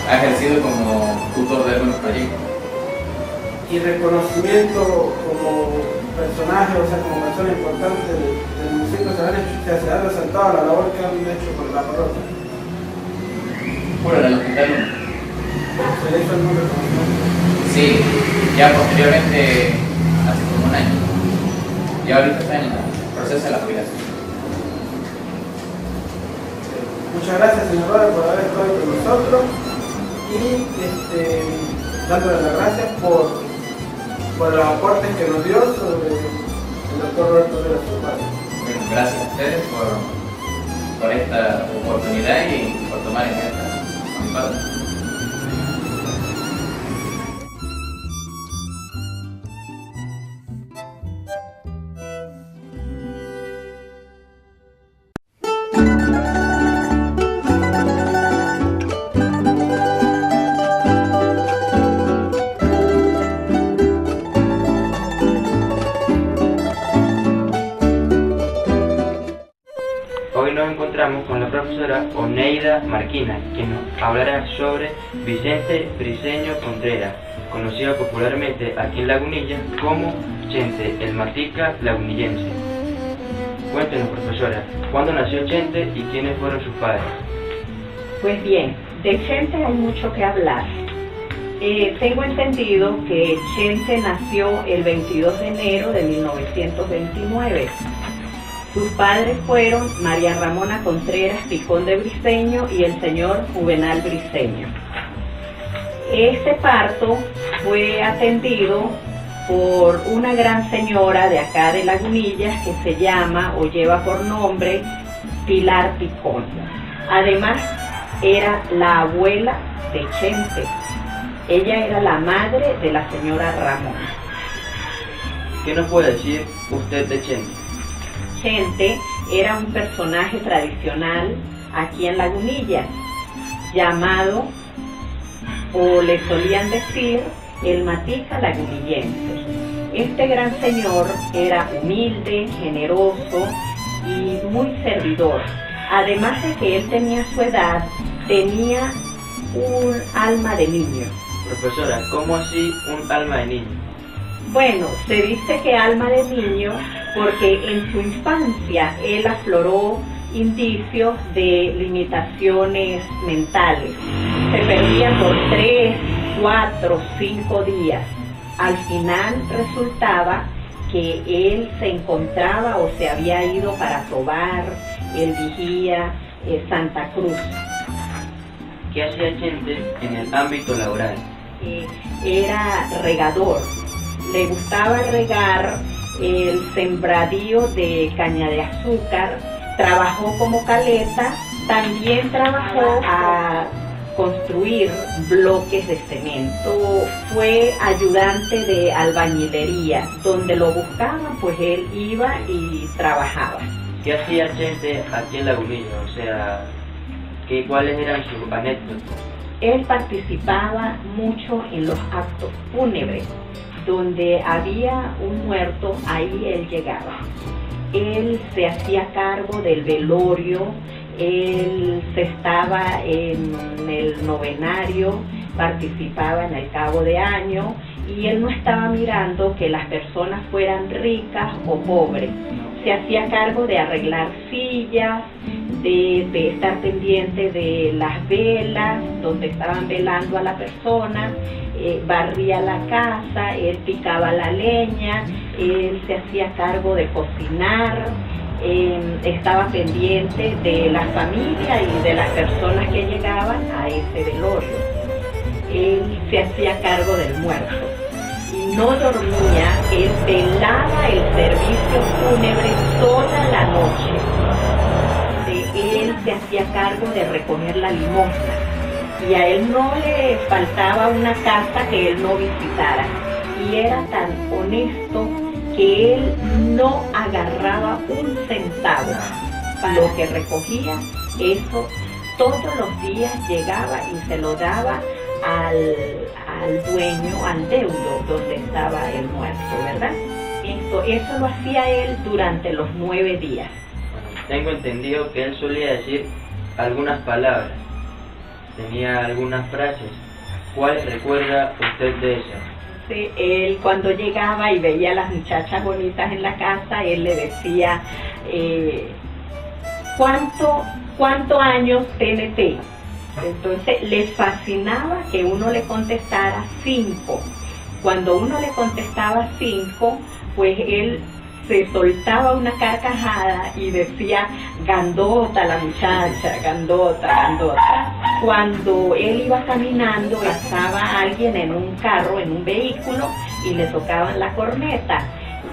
ha ejercido como tutor de algunos proyectos. Y reconocimiento como personaje, o sea, como persona importante del municipio, se ha resaltado la labor que han hecho con la parroquia. Bueno, en el hospital ¿Se le hizo algún reconocimiento? sí, ya posteriormente, hace como un año. Y ahorita está en el proceso de la jubilación. Muchas gracias, señor Roda, por haber estado con nosotros y dándole las gracias por los aportes que nos dio sobre el doctor Roberto Rivera, su padre. Bueno, gracias a ustedes por esta oportunidad y por tomar en cuenta a mi padre. Hoy nos encontramos con la profesora Oneida Marquina, quien nos hablará sobre Vicente Briceño Contreras, conocido popularmente aquí en Lagunilla como Chente, el matica lagunillense. Cuéntenos, profesora, ¿cuándo nació Chente y quiénes fueron sus padres? Pues bien, de Chente hay mucho que hablar. Tengo entendido que Chente nació el 22 de enero de 1929. Sus padres fueron María Ramona Contreras Picón de Briceño y el señor Juvenal Briceño. Este parto fue atendido por una gran señora de acá de Lagunillas que se llama o lleva por nombre Pilar Picón. Además, era la abuela de Chente. Ella era la madre de la señora Ramona. ¿Qué nos puede decir usted de Chente? Chente era un personaje tradicional aquí en Lagunillas, llamado, o le solían decir, el matica lagunillense. Este gran señor era humilde, generoso y muy servidor. Además de que él tenía su edad, tenía un alma de niño. Profesora, ¿cómo así un alma de niño? Bueno, se dice que alma de niño porque en su infancia él afloró indicios de limitaciones mentales. Se perdía por 3, 4, 5 días. Al final resultaba que él se encontraba o se había ido para Tobar, el Vigía, Santa Cruz. ¿Qué hacía Chente en el ámbito laboral? Era regador. Le gustaba regar el sembradío de caña de azúcar, trabajó como caleta, también trabajó a construir bloques de cemento, fue ayudante de albañilería, donde lo buscaban pues él iba y trabajaba. ¿Qué hacía Chente aquí en Lagunilla? O sea, ¿cuáles eran sus anécdotas? Él participaba mucho en los actos fúnebres. Donde había un muerto, ahí él llegaba. Él se hacía cargo del velorio, él estaba en el novenario, participaba en el cabo de año y él no estaba mirando que las personas fueran ricas o pobres. Se hacía cargo de arreglar sillas, de estar pendiente de las velas, donde estaban velando a la persona, barría la casa, él picaba la leña, él se hacía cargo de cocinar, estaba pendiente de la familia y de las personas que llegaban a ese velorio. Él se hacía cargo del muerto. Y no dormía, él velaba el servicio fúnebre toda la noche. Él se hacía cargo de recoger la limosna y a él no le faltaba una casa que él no visitara. Y era tan honesto que él no agarraba un centavo. Lo que recogía, eso todos los días llegaba y se lo daba al dueño, al deudo donde estaba el muerto, ¿verdad? Eso lo hacía él durante los 9 días. Tengo entendido que él solía decir algunas palabras. tenía algunas frases. ¿Cuál recuerda usted de esa? Sí, él cuando llegaba y veía a las muchachas bonitas en la casa, él le decía, ¿cuántos años TNT? Entonces le fascinaba que uno le contestara 5. Cuando uno le contestaba 5, pues él se soltaba una carcajada y decía, gandota la muchacha, gandota, gandota. Cuando él iba caminando, pasaba a alguien en un carro, en un vehículo, y le tocaban la corneta,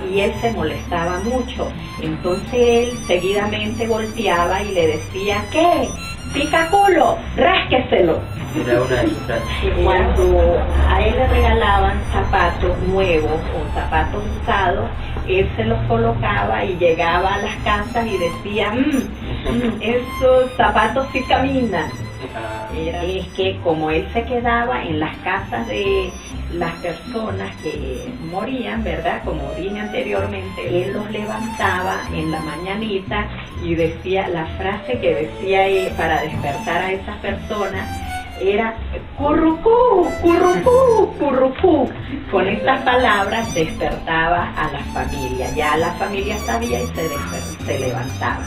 y él se molestaba mucho. Entonces él seguidamente volteaba y le decía, ¿qué? Pica culo, rásqueselo. Era una de sus frases. Cuando a él le regalaban zapatos nuevos o zapatos usados, él se los colocaba y llegaba a las casas y decía, esos zapatos sí caminan. Es que como él se quedaba en las casas de las personas que morían, ¿verdad? Como dije anteriormente, él los levantaba en la mañanita y decía, la frase que decía él para despertar a esas personas era currucú, currucú, currucú. Con estas palabras despertaba a la familia, ya la familia sabía y se levantaba.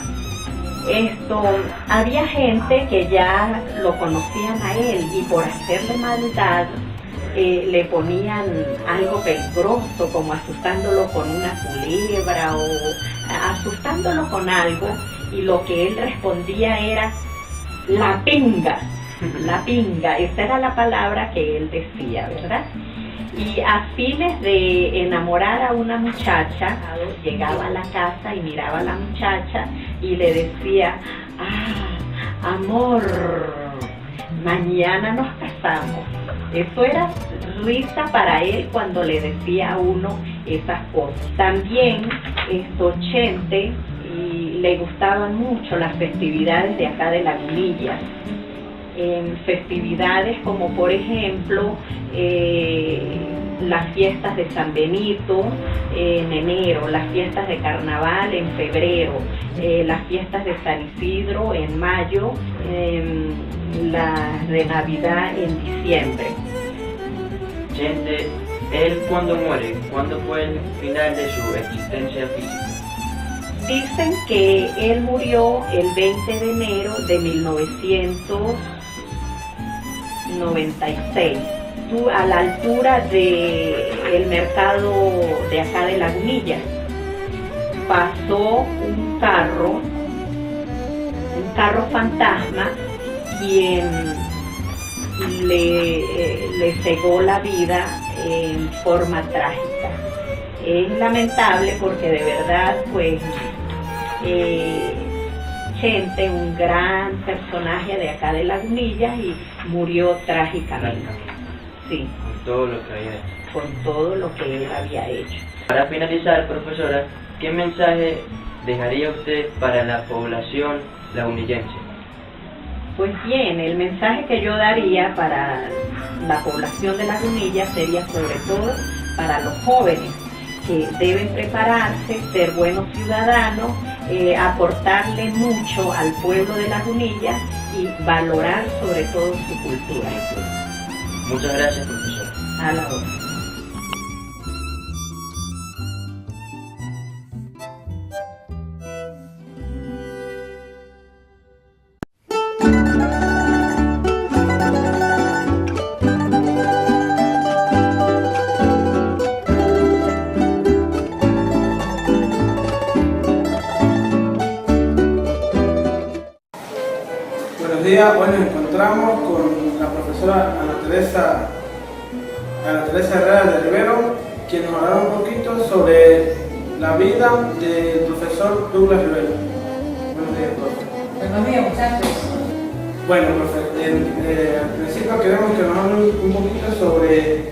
Había gente que ya lo conocían a él y por hacerle maldad le ponían algo peligroso, como asustándolo con una culebra o asustándolo con algo, y lo que él respondía era la pinga, esa era la palabra que él decía, ¿verdad? Y a fines de enamorar a una muchacha, llegaba a la casa y miraba a la muchacha y le decía, amor, mañana nos casamos. Eso era risa para él cuando le decía a uno esas cosas. También Chente le gustaban mucho las festividades de acá de Lagunillas. Festividades como por ejemplo las fiestas de San Benito en enero, las fiestas de Carnaval en febrero, las fiestas de San Isidro en mayo, las de Navidad en diciembre. Chente, él cuando muere, ¿cuándo fue el final de su existencia física? Dicen que él murió el 20 de enero de 1996, a la altura del mercado de acá de Lagunillas. Pasó un carro fantasma, quien le cegó la vida en forma trágica. Es lamentable porque de verdad, pues, Chente, un gran personaje de acá de Lagunillas, y murió trágicamente. Sí. Con todo lo que había hecho. Con todo lo que él había hecho. Para finalizar, profesora, ¿qué mensaje dejaría usted para la población lagunillense? Pues bien, el mensaje que yo daría para la población de Lagunillas sería sobre todo para los jóvenes, que deben prepararse, ser buenos ciudadanos, aportarle mucho al pueblo de Lagunillas y valorar sobre todo su cultura. Muchas gracias, profesor. A la hora. Buenos días, hoy nos encontramos con la profesora Ana Teresa Herrera de Rivero, quien nos hablará un poquito sobre la vida del profesor Douglas Rivero. Buenos días, profe. Buenos días, muchachos. Bueno, profe, al principio queremos que nos hable un poquito sobre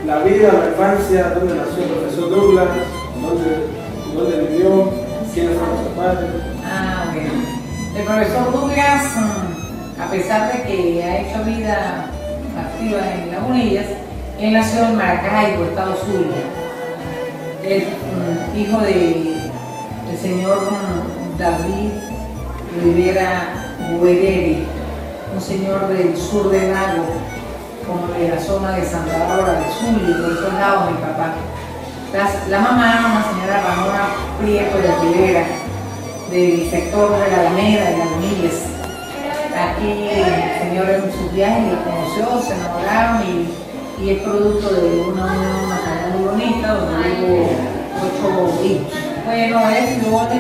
la vida, la infancia, dónde nació el profesor Douglas, dónde vivió, quiénes fueron sus padres. Bueno. El profesor Douglas, a pesar de que ha hecho vida activa en Lagunillas, él nació en Maracaibo, Estado Zulia. Es hijo del señor David Rivera Guerreri, un señor del sur del lago, como de la zona de Santa Bárbara del Zulia, por esos lados mi papá. La mamá, una señora Ramona Prieto de Rivera, del sector de la Alameda, de Lagunillas. Aquí el señor en sus viajes lo conoció, se enamoraron y es producto de una unión maternal muy bonita, donde hubo 8 hijos. Bueno, él estudió en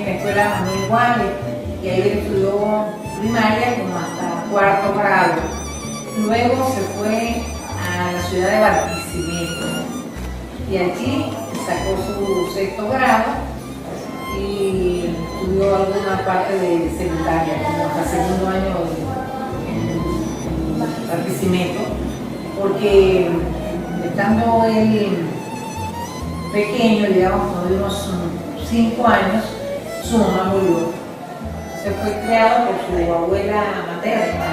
la escuela Manuel Guale, y ahí él estudió primaria como hasta 4º grado. Luego se fue a la ciudad de Barquisimeto y allí sacó su 6º grado y estudió alguna parte de secundaria, como hasta 2º año en Barquisimeto, porque estando él pequeño, digamos, como de unos 5 años, su mamá murió. Se fue criado por su abuela materna,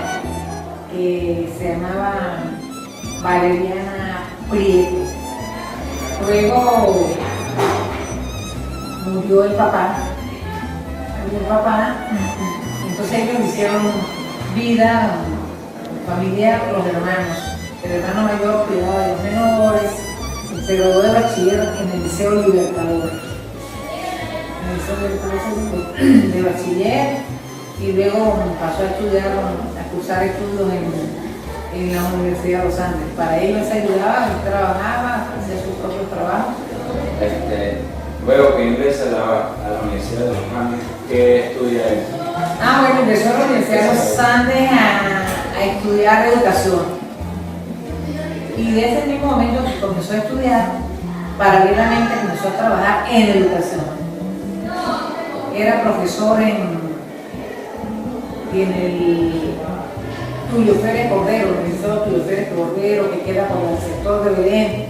que se llamaba Valeriana Prieto. Luego murió el papá, entonces ellos hicieron vida familiar con los hermanos. El hermano mayor cuidaba de los menores, se graduó de bachiller en el Liceo Libertador. De bachiller, y luego pasó a cursar estudios en la Universidad de los Andes. Para ello se ayudaba, él trabajaba, hacía sus propios trabajos. Luego que ingresa a la Universidad de los Andes, ¿qué estudia él? Bueno, ingresó a la Universidad de los Andes a estudiar educación. Y desde ese mismo momento que comenzó a estudiar, paralelamente comenzó a trabajar en educación. Era profesor en el Tulio Férez Cordero, el Liceo Tulio Férez Cordero, que queda por el sector de Belén.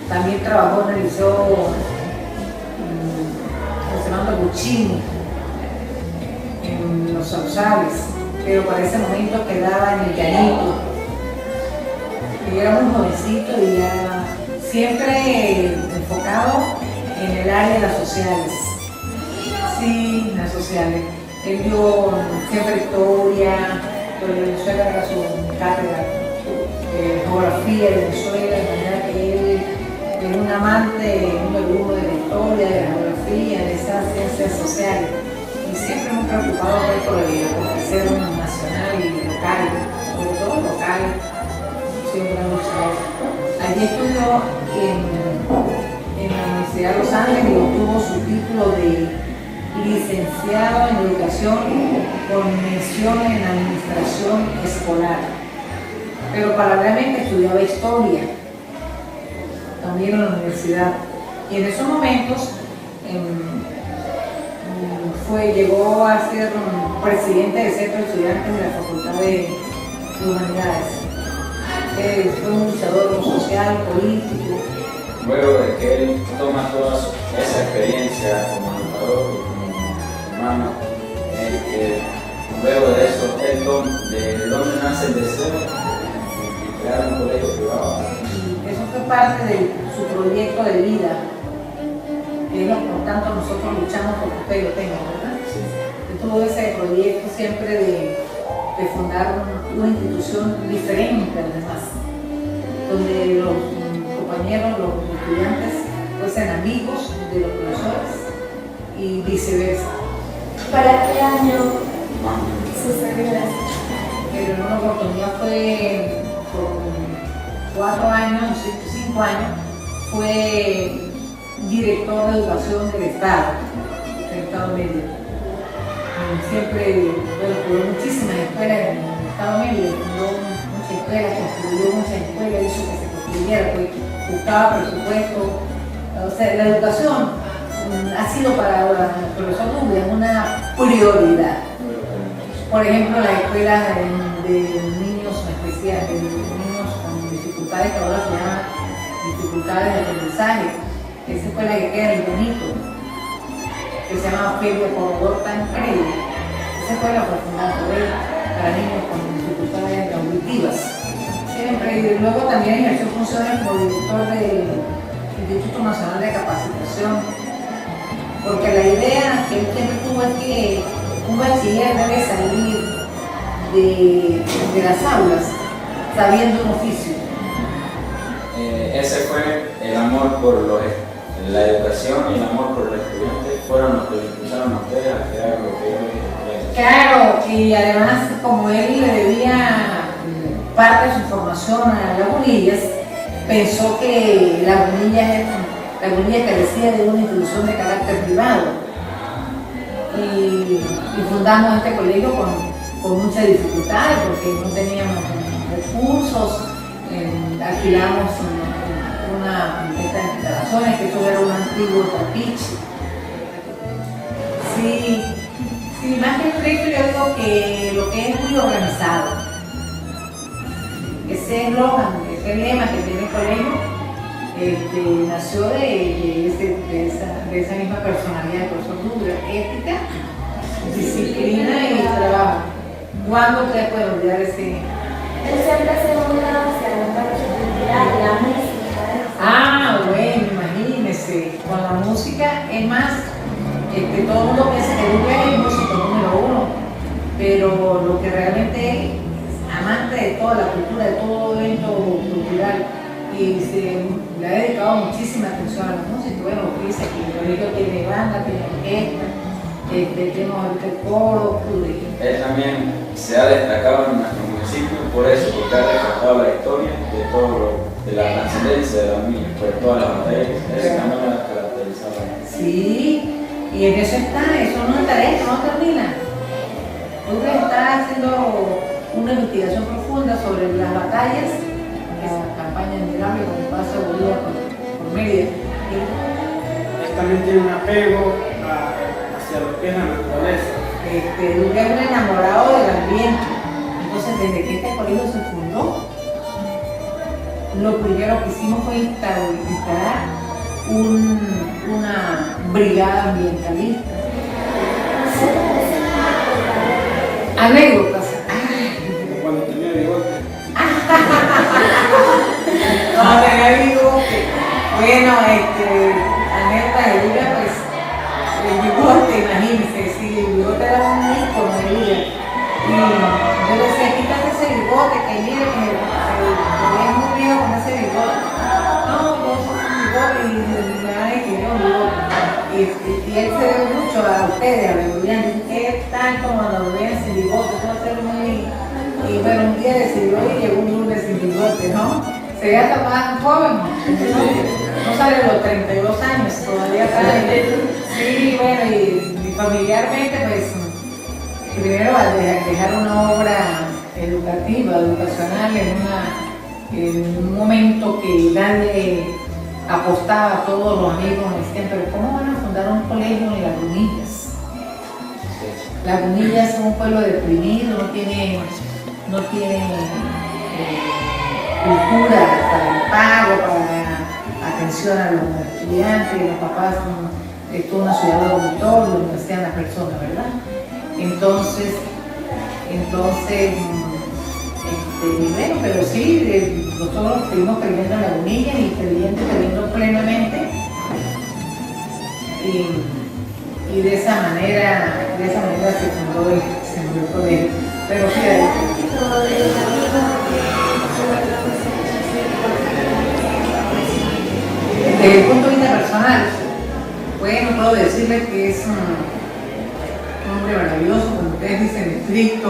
También trabajó en el Liceo Fernando Buccini, en Los Sausales, pero para ese momento quedaba en el Llanito. Y era muy jovencito y ya siempre enfocado en el área de las sociales. Sí, las sociales. Él dio siempre historia, Venezuela era su cátedra, geografía de Venezuela, de manera que él es un amante número 1 de la historia, de la geografía, de esas ciencias sociales. Y siempre muy preocupado por el crecer nacional y local, sobre todo local, siempre luchado. Allí estudió en la Universidad de Los Ángeles y obtuvo su título de licenciado en Educación con mención en Administración Escolar. Pero paralelamente estudiaba Historia, también en la universidad. Y en esos momentos llegó a ser presidente del Centro de Estudiantes de la Facultad de Humanidades. Fue un luchador social, político. Luego de que él toma toda esa experiencia como educador y como hermano, luego de eso, ¿de dónde nace el deseo de crear un colegio privado? Eso fue parte de su proyecto de vida. Por tanto, nosotros luchamos porque usted lo tenga, ¿verdad? Sí. Tuvo ese proyecto siempre de fundar una institución diferente a las demás, donde los compañeros, los estudiantes, fuesen amigos de los profesores y viceversa. ¿Para qué año sucedió eso? Pero en una oportunidad fue por 4 años, 5 años, fue director de educación del Estado Medio. Siempre fundó muchísimas escuelas en el Estado Medio, fundó muchas escuelas, construyó muchas escuelas, hizo que se construyera, pues, buscaba presupuesto. O sea, la educación ha sido para el profesor Douglas una prioridad. Por ejemplo, las escuelas de niños especiales, de niños con dificultades que ahora se llaman dificultades de aprendizaje. Esa escuela que queda en Bonito, que se llama Feria Corredor Tancredo. Esa escuela fue fundada por él para niños con dificultades auditivas. Siempre, y luego también ejerció funciones como director del Instituto Nacional de Capacitación, porque la idea que él siempre tuvo es que un bachiller debe salir de las aulas sabiendo un oficio. Ese fue el amor por la educación y el amor por los estudiantes, fueron los que le impulsaron a ustedes a crear lo que hoy es. Claro, y además como él le debía parte de su formación a Lagunillas, pensó que Lagunillas carecía de una institución de carácter privado y fundamos este colegio con muchas dificultades porque no teníamos recursos, alquilamos estas instalaciones que todo era un antiguo trapiche. Sí, más que el proyecto yo digo que lo que es muy organizado. Ese eslogan, ese lema que tiene el colegio nació de esa misma personalidad del profesor Douglas: ética, disciplina y trabajo. ¿Cuándo ustedes pueden olvidar ese? Él siempre se unió hacia la parte cultural, la música. Ah, bueno, imagínense, con la música, es más, todo el mundo piensa que Douglas es el músico número uno, pero lo que realmente es amante de toda la cultura, de todo evento cultural, y le ha dedicado muchísima atención a la música. Bueno, dice que el colegio tiene banda, tiene orquesta, tenemos ahorita el coro. Él también se ha destacado en nuestro municipio por eso, porque ha rescatado la historia de la trascendencia de la niña, por todas las batallas que él también ha caracterizado. Sí, y en eso está, eso no es tarea, no termina. Douglas está haciendo una investigación profunda sobre las batallas, la campaña admirable con el paso de Bolívar por Mérida. Él también tiene un apego hacia lo que es la naturaleza. Douglas es un enamorado del ambiente. Entonces, desde que este colegio se fundó, lo primero que hicimos fue instalar una brigada ambientalista. Anécdotas. Cuando tenía bigote. No, tenía bigote. Bueno, anécdota de Douglas, pues, el bigote, imagínense, sí, el bigote era un ícono de Douglas. Y yo le decía, quítate ese bigote, que mire, que es muy viejo con ese bigote. No, yo soy un bigote y me van a escribir un bigote. Y él se debe mucho a ustedes, a los estudiantes. ¿Qué tal como lo vean sin bigote? Eso va a ser muy... Y bueno, un día decidió y llegó un lunes sin bigote, ¿no? Se veía hasta más joven, no sale de los 32 años, todavía está. Sí, bueno, y familiarmente, pues, primero al dejar una obra educativa, educacional, en un momento que nadie apostaba, todos los amigos me decían, pero ¿cómo van a fundar un colegio en Lagunillas? Lagunillas es un pueblo deprimido, no tiene cultura para el pago, para atención a los estudiantes, los papás, es toda una ciudad de dormitorio donde están las personas, ¿verdad? Entonces, bueno, pero sí, nosotros estuvimos creyendo en Lagunillas y creyendo plenamente, y de esa manera se fundó el colegio. Pero fíjate, desde el punto de vista personal, bueno, puedo decirles que es un hombre maravilloso, como ustedes dicen, estricto,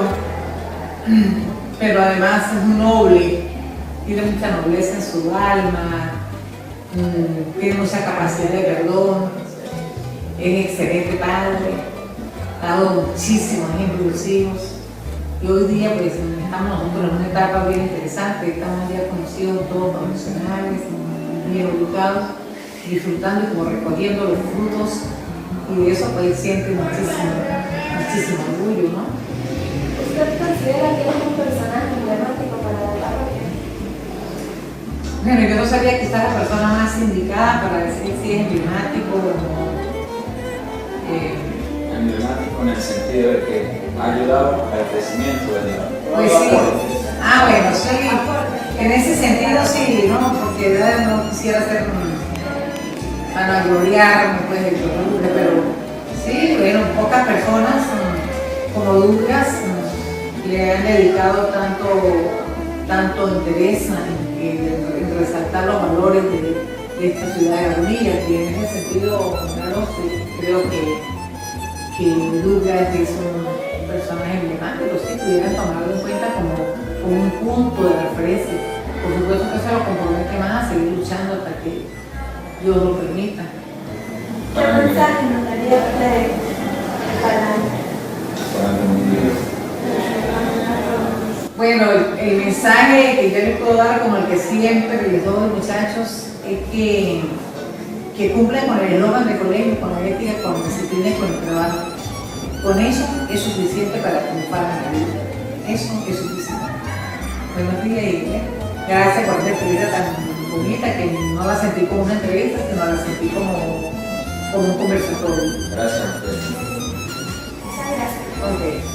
pero además es noble, tiene mucha nobleza en su alma, tiene mucha capacidad de perdón, es excelente padre, ha dado muchísimos ejemplos hijos. Y hoy día pues estamos nosotros en una etapa bien interesante, estamos ya conocidos todos profesionales, bien educados, disfrutando y como recogiendo los frutos, y de eso pues siente muchísimo orgullo, ¿no? ¿Usted considera que es un personaje emblemático para la parroquia? Bueno, yo no sabía que está la persona más indicada para decir si es emblemático o no. Emblemático en el sentido de que ha ayudado al crecimiento de la... Pues sí. Ah, bueno, sí. En ese sentido sí, ¿no? Porque no quisiera ser vanagloriarme, pues, de Douglas, pero sí, bueno, pocas personas como Douglas le han dedicado tanto interés en resaltar los valores de esta ciudad de Lagunillas, y en ese sentido, creo que Douglas es un personaje emblemático, si pudieran tomarlo en cuenta como un punto de referencia. Por supuesto que eso lo compromete más a seguir luchando hasta que Dios lo permita. ¿Qué mensaje nos daría usted para Bueno, el mensaje que yo les puedo dar, como el que siempre les doy, muchachos, es que cumplan con el eslogan de colegio, con la ética, con la disciplina y con el trabajo. Con eso es suficiente para triunfar en la vida. Eso es suficiente. Buenos días y gracias por esta entrevista tan bonita, que no la sentí como una entrevista, sino la sentí como un conversatorio. Gracias. Muchas gracias. Okay.